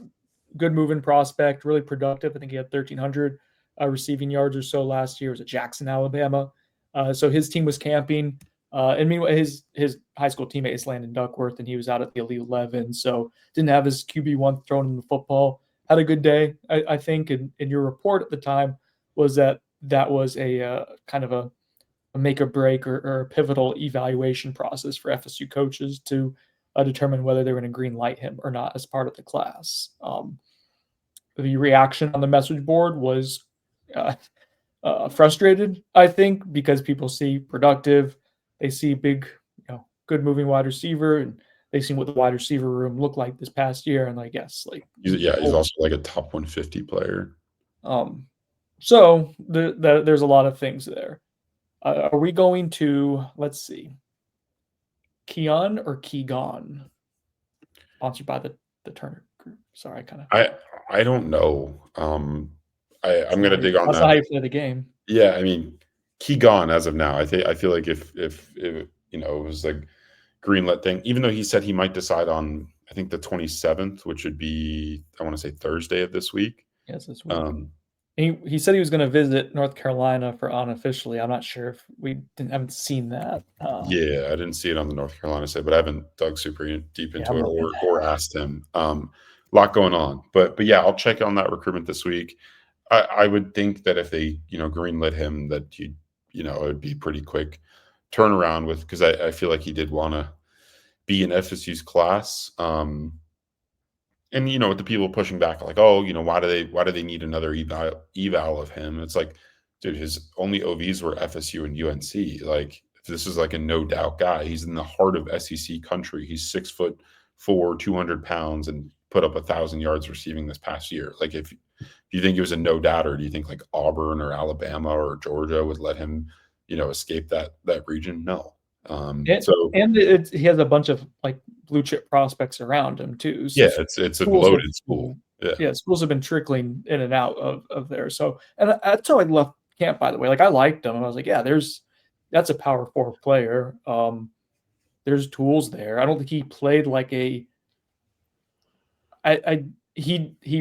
good moving prospect, really productive. I think he had 1,300 receiving yards or so last year. It was at Jackson, Alabama. So his team was camping. And meanwhile, his high school teammate is Landon Duckworth, and he was out at the Elite 11. So didn't have his QB1 thrown in the football. Had a good day, I think. And your report at the time was that was a kind of a make or break or a pivotal evaluation process for FSU coaches to determine whether they were going to green light him or not as part of the class. The reaction on the message board was frustrated, I think, because people see productive, they see big, good moving wide receiver, and they see what the wide receiver room looked like this past year, and He's also like a top 150 player. So there's a lot of things there. Are we going to, let's see, Keon or Keegan? Sponsored by the Turner Group. Sorry, I don't know. I'm gonna dig on that. That's not how you play the game. Yeah, I mean, Keegan as of now. I feel like if it was like greenlit thing, even though he said he might decide on, I think, the 27th, which would be, I want to say, Thursday of this week. Yes, this week. He said he was going to visit North Carolina for unofficially. I'm not sure if haven't seen that. Yeah, I didn't see it on the North Carolina side, but I haven't dug super deep into it or asked him. A lot going on, but yeah, I'll check on that recruitment this week. I would think that if they greenlit him, that it would be pretty quick turnaround because I feel like he did want to be in FSU's class. And with the people pushing back, like, oh, why do they need another eval of him? It's like, dude, his only OVs were FSU and UNC. Like, if this is like a no doubt guy, he's in the heart of SEC country. He's 6'4", 200 pounds, and put up 1,000 yards receiving this past year. Like, if you think it was a no doubter, do you think like Auburn or Alabama or Georgia would let him, escape that region? No. He has a bunch of like blue chip prospects around him too. So yeah, it's a loaded school. Yeah, schools have been trickling in and out of there. So, and that's how I left camp, by the way. Like, I liked him. I was like, yeah, that's a power 4 player. There's tools there. I don't think he played like he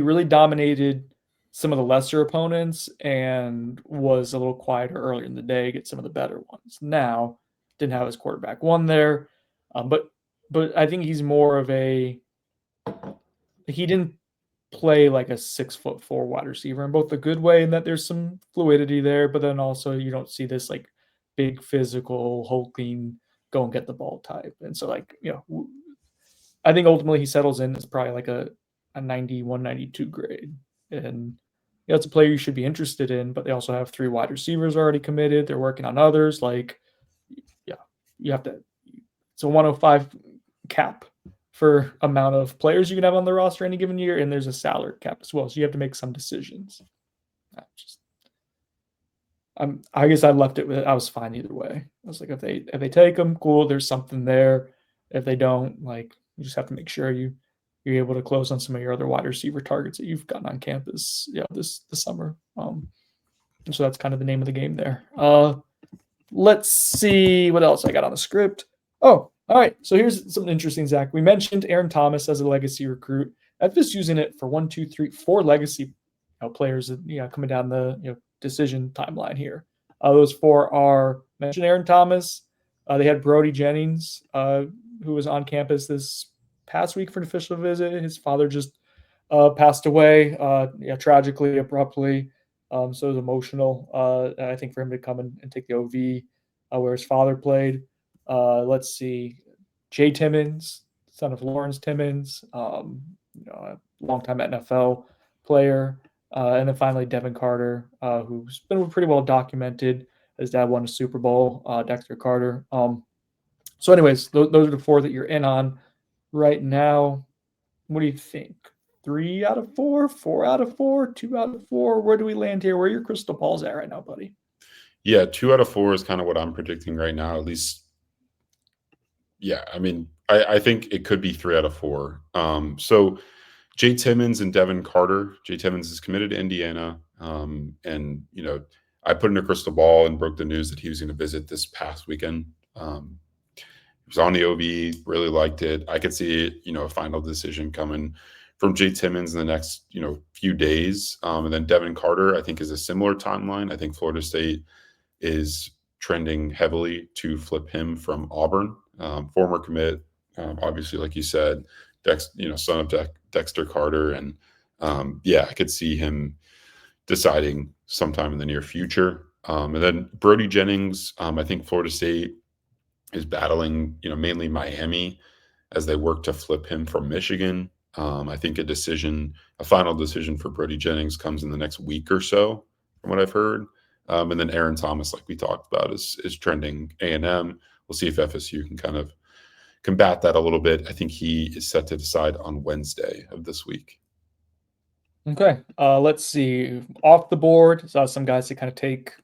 really dominated some of the lesser opponents and was a little quieter earlier in the day, get some of the better ones. Now, didn't have his quarterback 1 there. But I think he's more of he didn't play like a 6'4" wide receiver in both the good way and that there's some fluidity there, but then also you don't see this like big physical hulking go and get the ball type. And so like, I think ultimately he settles in as probably like a 91, 92 grade. And it's a player you should be interested in, but they also have 3 wide receivers already committed. They're working on others. Like, yeah, you have to. It's a 105 cap for amount of players you can have on the roster any given year, and there's a salary cap as well. So you have to make some decisions. I guess I left it with I was fine either way. I was like, if they take them, cool. There's something there. If they don't, like, you just have to make sure you're able to close on some of your other wide receiver targets that you've gotten on campus, this summer. And so that's kind of the name of the game there. Let's see what else I got on the script. Oh, all right. So here's something interesting, Zach. We mentioned Aaron Thomas as a legacy recruit. I've just using it for 1, 2, 3, 4 legacy players, coming down the decision timeline here. Those 4 are mentioned Aaron Thomas. They had Brody Jennings, who was on campus this past week for an official visit. His father just passed away, tragically, abruptly. So it was emotional, I think, for him to come and take the OV where his father played. Let's see. Jay Timmons, son of Lawrence Timmons, a longtime NFL player. And then finally, Devin Carter, who's been pretty well documented. His dad won a Super Bowl, Dexter Carter. So anyways, those are the 4 that you're in on right now. What do you think? 3 out of 4, 4 out of 4, 2 out of 4? Where do we land here? Where are your crystal balls at right now, buddy? Yeah, 2 out of 4 is kind of what I'm predicting right now, at least. Yeah, I mean, I think it could be 3 out of 4. So Jay Timmons and Devin Carter. Jay Timmons is committed to Indiana. And, I put in a crystal ball and broke the news that he was going to visit this past weekend. He was on the OB, really liked it. I could see, a final decision coming from Jay Timmons in the next, few days. And then Devin Carter, I think, is a similar timeline. I think Florida State is trending heavily to flip him from Auburn. Former commit, obviously, like you said, son of Dexter Carter. And I could see him deciding sometime in the near future. And then Brody Jennings, I think Florida State is battling, mainly Miami as they work to flip him from Michigan. I think a final decision for Brody Jennings comes in the next week or so, from what I've heard. And then Aaron Thomas, like we talked about, is trending A&M. We'll see if FSU can kind of combat that a little bit. I think he is set to decide on Wednesday of this week. Okay. Let's see. Off the board, saw some guys to kind of take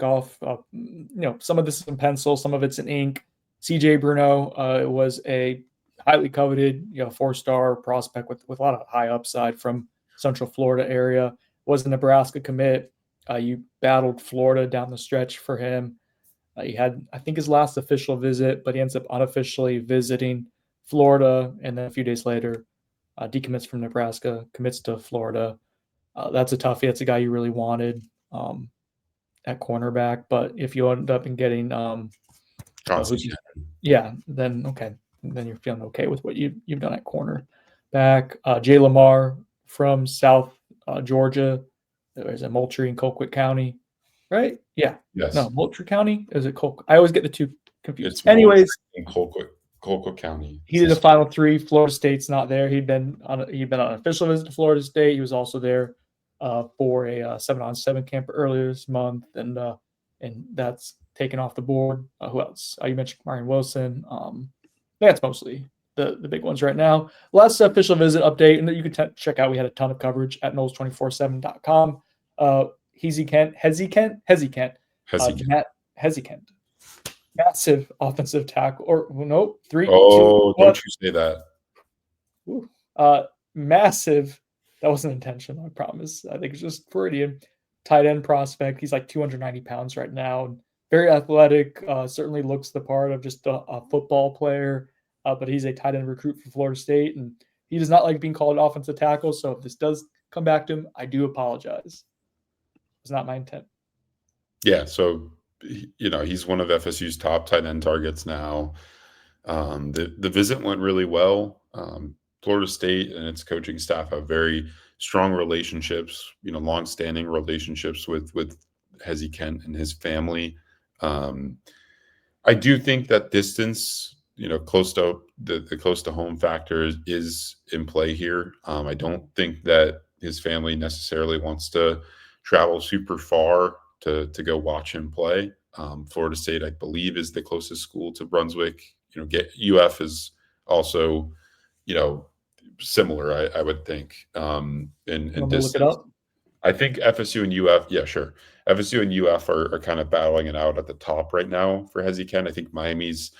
off. Some of this is in pencil, some of it's in ink. CJ Bruno was a highly coveted, 4-star prospect with a lot of high upside from Central Florida area. Was a Nebraska commit. You battled Florida down the stretch for him. He had, I think, his last official visit, but he ends up unofficially visiting Florida, and then a few days later, decommits from Nebraska, commits to Florida. That's a toughie. That's a guy you really wanted at cornerback. But if you end up in getting, then okay, then you're feeling okay with what you've done at cornerback. Jay Lamar from South Georgia. There's a Moultrie in Colquitt County, right? Yeah. Yes. No, Moultrie County? Is it Colquitt? I always get the two confused. It's Anyways, in Colquitt County. He did a Final 3. Florida State's not there. He'd been on an official visit to Florida State. He was also there for a 7-on-7 camp earlier this month, and that's taken off the board. Who else? You mentioned Marion Wilson. That's mostly the big ones right now. Last official visit update, and that you can check out. We had a ton of coverage at Knowles247.com. Matt Hezekent. Massive offensive tackle, or no, 3. Oh, don't you say that. Massive. That wasn't intentional, I promise. I think it's just Freudian. Tight end prospect. He's like 290 pounds right now. Very athletic. Certainly looks the part of just a football player. But he's a tight end recruit for Florida State, and he does not like being called offensive tackle. So if this does come back to him, I do apologize. It's not my intent. Yeah, so he's one of FSU's top tight end targets now. The visit went really well. Florida State and its coaching staff have very strong relationships, long-standing relationships with Hezi Kent and his family. I do think that distance, close to the close to home factor is in play here. I don't think that his family necessarily wants to travel super far to go watch him play. Florida State, I believe, is the closest school to Brunswick. Get UF is also, similar. I would think in Want me to look it distance. up? I think FSU and UF, yeah, sure. FSU and UF are kind of battling it out at the top right now for Hezi Kent. I think Miami's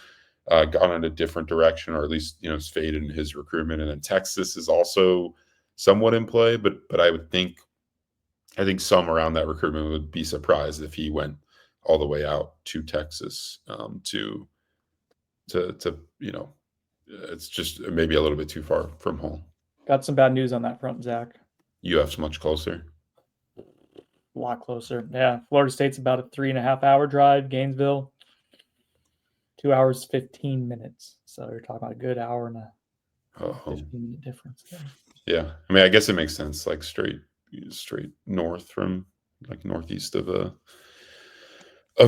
gone in a different direction, or at least is faded in his recruitment. And then Texas is also somewhat in play, but I think some around that recruitment would be surprised if he went all the way out to Texas to it's just maybe a little bit too far from home. Got some bad news on that front, Zach. UF's much closer. A lot closer. Yeah. Florida State's about a 3.5-hour drive. Gainesville, 2 hours, 15 minutes. So you're talking about a good hour and a 15-minute difference there. Yeah. I mean, I guess it makes sense, like straight north from like northeast of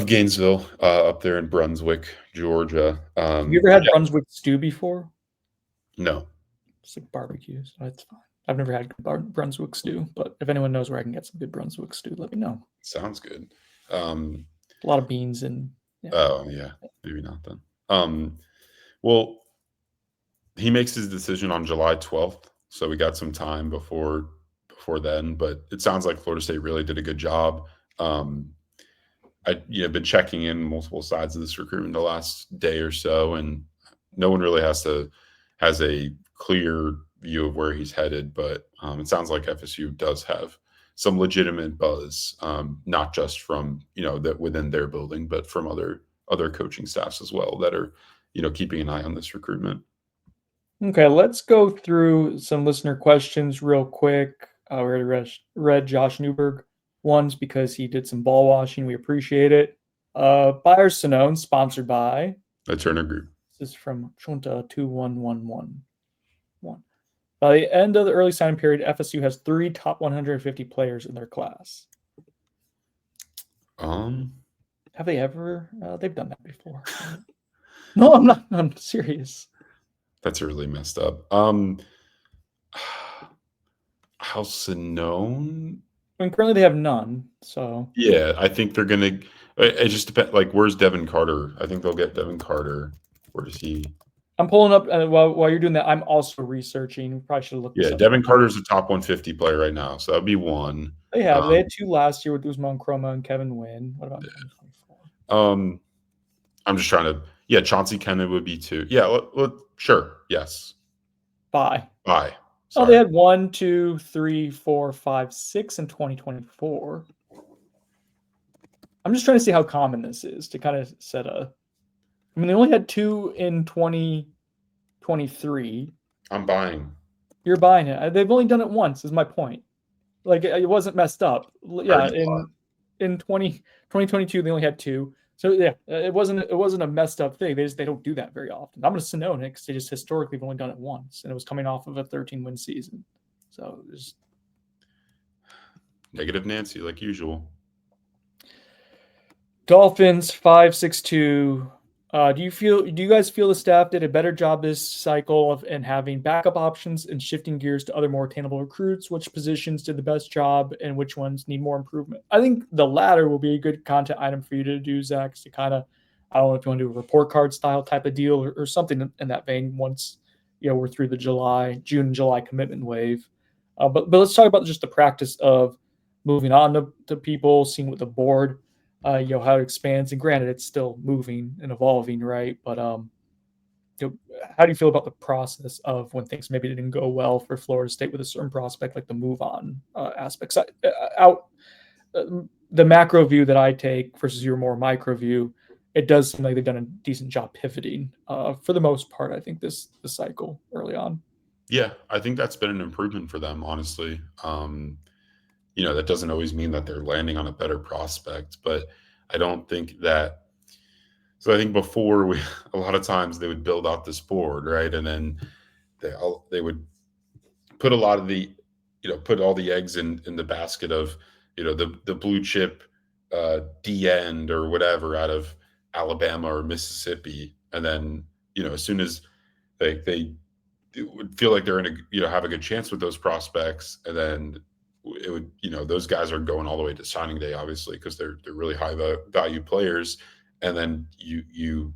Gainesville, up there in Brunswick, Georgia. Have you ever had Brunswick stew before? No. It's like barbecues. That's fine. I've never had Brunswick stew, but if anyone knows where I can get some good Brunswick stew, let me know. Sounds good. A lot of beans and. Yeah. Oh yeah, maybe not then. Well, he makes his decision on July 12th, so we got some time before then. But it sounds like Florida State really did a good job. I've been checking in multiple sides of this recruitment the last day or so, and no one really has a clear view of where he's headed. But it sounds like FSU does have some legitimate buzz, not just from that within their building, but from other coaching staffs as well that are keeping an eye on this recruitment. Okay, let's go through some listener questions real quick. We already read Josh Newberg ones because he did some ball washing. We appreciate it. Buyer Sinone, sponsored by the Turner Group. This is from Chunta 21111. By the end of the early signing period, FSU has 3 top 150 players in their class. Have they ever? They've done that before. No, I'm not. I'm serious. That's really messed up. How's known? I mean, currently they have none. So yeah, I think they're gonna. It just depends. Like, where's Devin Carter? I think they'll get Devin Carter. Where is he? I'm pulling up while you're doing that. I'm also researching. We probably should have looked. Yeah, Devin Carter's a top 150 player right now, so that'd be one. They have. They had 2 last year with Usman Chroma and Kevin Wynn. What about 2024? I'm just trying to. Yeah, Chauncey Kennedy would be 2. Yeah, sure. Yes. Bye. Sorry. Oh, they had 1, 2, 3, 4, 5, 6 in 2024. I'm just trying to see how common this is to kind of set a. I mean, they only had 2 in 2023. I'm buying. You're buying it. They've only done it once, is my point. Like, it wasn't messed up. Yeah, in 2022, they only had 2. So, yeah, it wasn't a messed up thing. They don't do that very often. I'm going to Sonone it because they just historically have only done it once, and it was coming off of a 13-win season. So, there's negative Nancy, like usual. Dolphins 562. Do you guys feel the staff did a better job this cycle of having backup options and shifting gears to other more attainable recruits? Which positions did the best job and which ones need more improvement? I think the latter will be a good content item for you to do, Zach, to kind of, I don't know if you want to do a report card style type of deal or something in that vein once we're through the June and July commitment wave. But let's talk about just the practice of moving on to people, seeing what the board how it expands. And granted, it's still moving and evolving, right? But how do you feel about the process of when things maybe didn't go well for Florida State with a certain prospect, like the move on aspects? The macro view that I take versus your more micro view, it does seem like they've done a decent job pivoting for the most part, I think, this cycle early on. Yeah, I think that's been an improvement for them, honestly. That doesn't always mean that they're landing on a better prospect, but I don't think that. So I think before a lot of times they would build out this board, right? And then they would put a lot of the, put all the eggs in the basket of, the blue chip D end or whatever out of Alabama or Mississippi, and then as soon as they would feel like they're in a have a good chance with those prospects, and then it would those guys are going all the way to signing day, obviously, because they're really high value players, and then you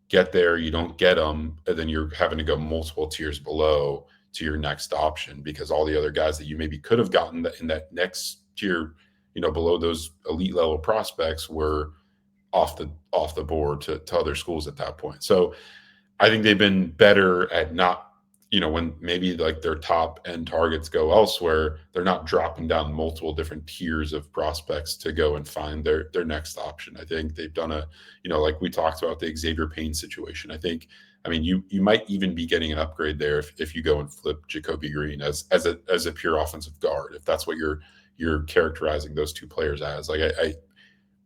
get there, you don't get them, and then you're having to go multiple tiers below to your next option because all the other guys that you maybe could have gotten in that next tier, below those elite level prospects were off the board to other schools at that point. So I think they've been better at not, when maybe like their top end targets go elsewhere, they're not dropping down multiple different tiers of prospects to go and find their next option. I think they've done like we talked about the Xavier Payne situation. I mean, you might even be getting an upgrade there if you go and flip Jacoby Green as a pure offensive guard, if that's what you're characterizing those two players as. Like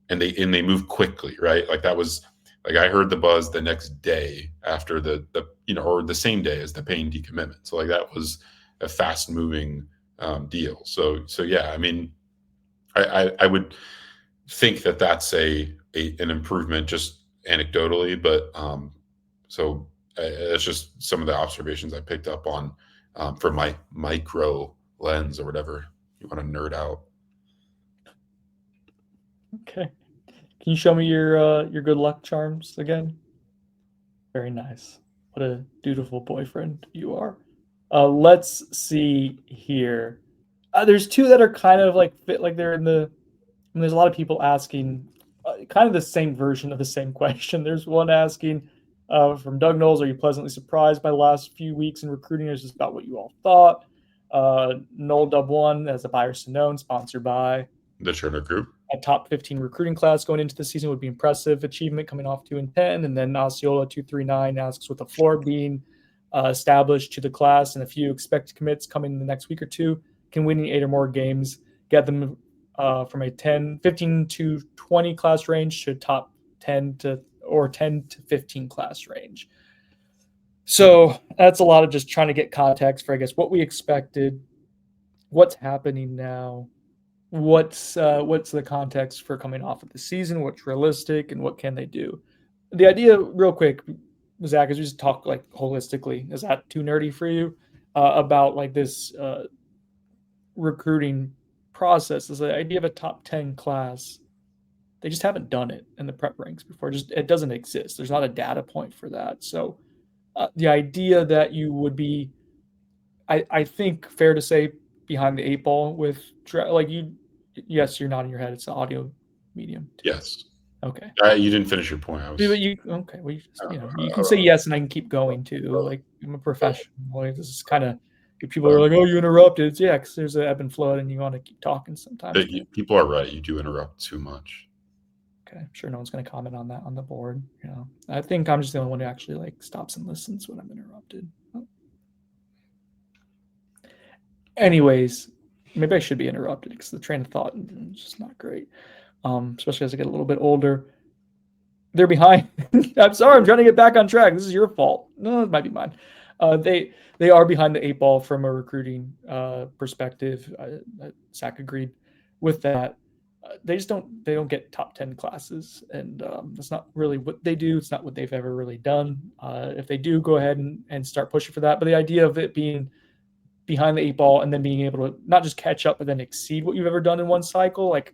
and they move quickly, right? Like that was like I heard the buzz the next day after the or the same day as the Payne decommitment. So like that was a fast moving deal. So yeah, I mean, I would think that that's an improvement just anecdotally, but so it's just some of the observations I picked up on from my micro lens or whatever you want to nerd out. Okay. Can you show me your good luck charms again? Very nice. What a dutiful boyfriend you are. Let's see here. There's two that are kind of like fit, like they're in the. And there's a lot of people asking kind of the same version of the same question. There's one asking from Doug Knowles, are you pleasantly surprised by the last few weeks in recruiting? It's just about what you all thought. Noel Dub One as a buyers to known, sponsored by the Turner Group. A top 15 recruiting class going into the season would be impressive achievement coming off 2-10. And then Osceola 239 asks, with the floor being established to the class and a few expected commits coming in the next week or two, can winning 8 or more games get them from a 15 to 20 class range to top 10 to 15 class range. So that's a lot of just trying to get context for, I guess, what we expected, what's happening now, what's the context for coming off of the season, what's realistic, and what can they do. The idea, real quick, Zach, is we just talk like holistically. Is that too nerdy for you about like this recruiting process? Is the idea of a top 10 class. They just haven't done it in the prep ranks before. Just it doesn't exist. There's not a data point for that. So the idea that you would be, I think, fair to say, behind the 8 ball with like you. Yes, you're nodding your head. It's an audio medium. Yes. Okay. You didn't finish your point. Okay. Well, you can say yes, and I can keep going too. Like I'm a professional. Like, this is kind of. People are like, "Oh, you interrupted." It's, yeah, because there's an ebb and flow, and you want to keep talking sometimes. People are right. You do interrupt too much. Okay, I'm sure no one's going to comment on that on the board. I think I'm just the only one who actually like stops and listens when I'm interrupted. Anyways, maybe I should be interrupted because the train of thought is just not great, especially as I get a little bit older. They're behind. I'm sorry. I'm trying to get back on track. This is your fault. No, it might be mine. They are behind the 8 ball from a recruiting perspective. Zach agreed with that. They don't get top 10 classes, and that's not really what they do. It's not what they've ever really done. If they do, go ahead and start pushing for that. But the idea of it being behind the 8 ball and then being able to not just catch up but then exceed what you've ever done in one cycle, like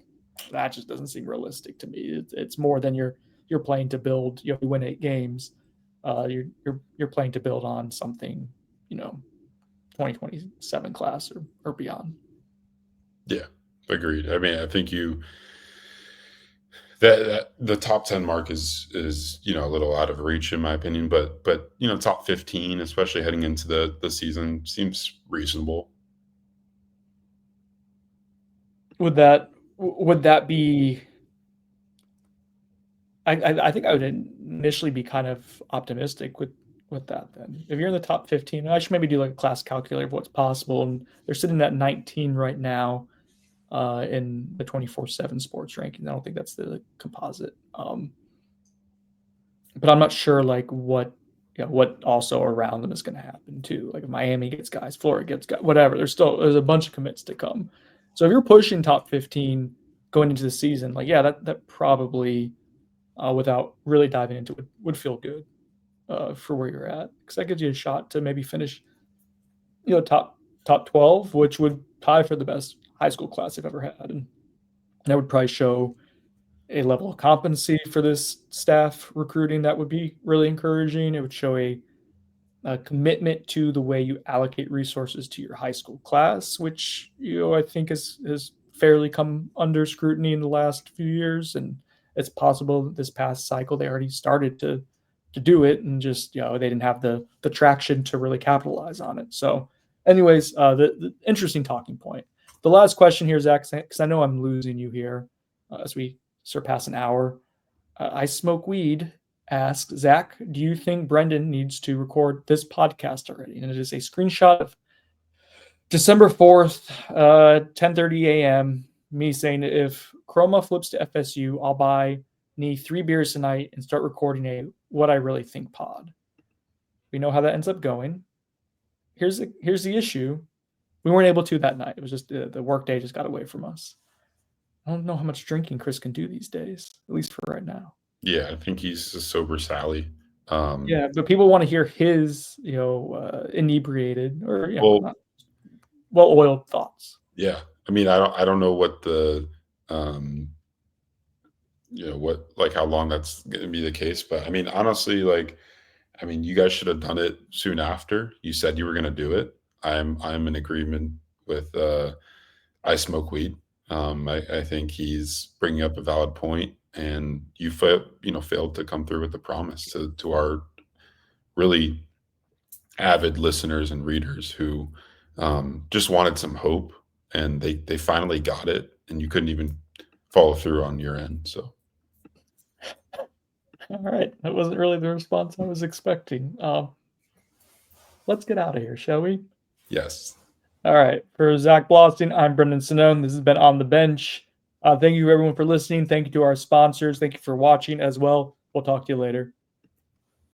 that just doesn't seem realistic to me. It's more than you're playing to build. You have to win 8 games. You're playing to build on something, 2027 class or beyond. Yeah, agreed. I mean, I think that the top 10 mark is a little out of reach in my opinion, but top 15, especially heading into the season, seems reasonable. Would that be? I think I would initially be kind of optimistic with that. Then, if you're in the top 15, I should maybe do like a class calculator of what's possible. And they're sitting at 19 right now in the 24/7 sports ranking. I don't think that's the composite, but I'm not sure like what what also around them is going to happen too. Like if Miami gets guys, Florida gets guys, whatever. There's a bunch of commits to come. So if you're pushing top 15 going into the season, like that probably, without really diving into it, would feel good for where you're at, because that gives you a shot to maybe finish, top 12, which would tie for the best high school class they've ever had, and that would probably show a level of competency for this staff recruiting that would be really encouraging. It would show a commitment to the way you allocate resources to your high school class, which I think has fairly come under scrutiny in the last few years, and it's possible this past cycle they already started to do it, and just they didn't have the traction to really capitalize on it. So, anyways, the interesting talking point. The last question here, Zach, because I know I'm losing you here as we surpass an hour. I Smoke Weed asks, Zach, do you think Brendan needs to record this podcast already? And it is a screenshot of December 4th, 10:30 a.m. Me saying that if Chroma flips to FSU, I'll buy me 3 beers tonight and start recording a What I Really Think pod. We know how that ends up going. Here's the issue. We weren't able to that night. It was just the work day just got away from us. I don't know how much drinking Chris can do these days, at least for right now. Yeah, I think he's a sober Sally. Yeah, but people want to hear his, inebriated or well-oiled thoughts. Yeah, I mean, I don't know what the, how long that's going to be the case, but I mean, honestly, you guys should have done it soon after you said you were going to do it. I'm in agreement with I Smoke Weed. I think he's bringing up a valid point, and you failed to come through with the promise to our really avid listeners and readers who just wanted some hope, and they finally got it, and you couldn't even follow through on your end. So, all right, that wasn't really the response I was expecting. Let's get out of here, shall we? Yes. All right. For Zach Blosting, I'm Brendan Sinone. This has been On the Bench. Thank you, everyone, for listening. Thank you to our sponsors. Thank you for watching as well. We'll talk to you later.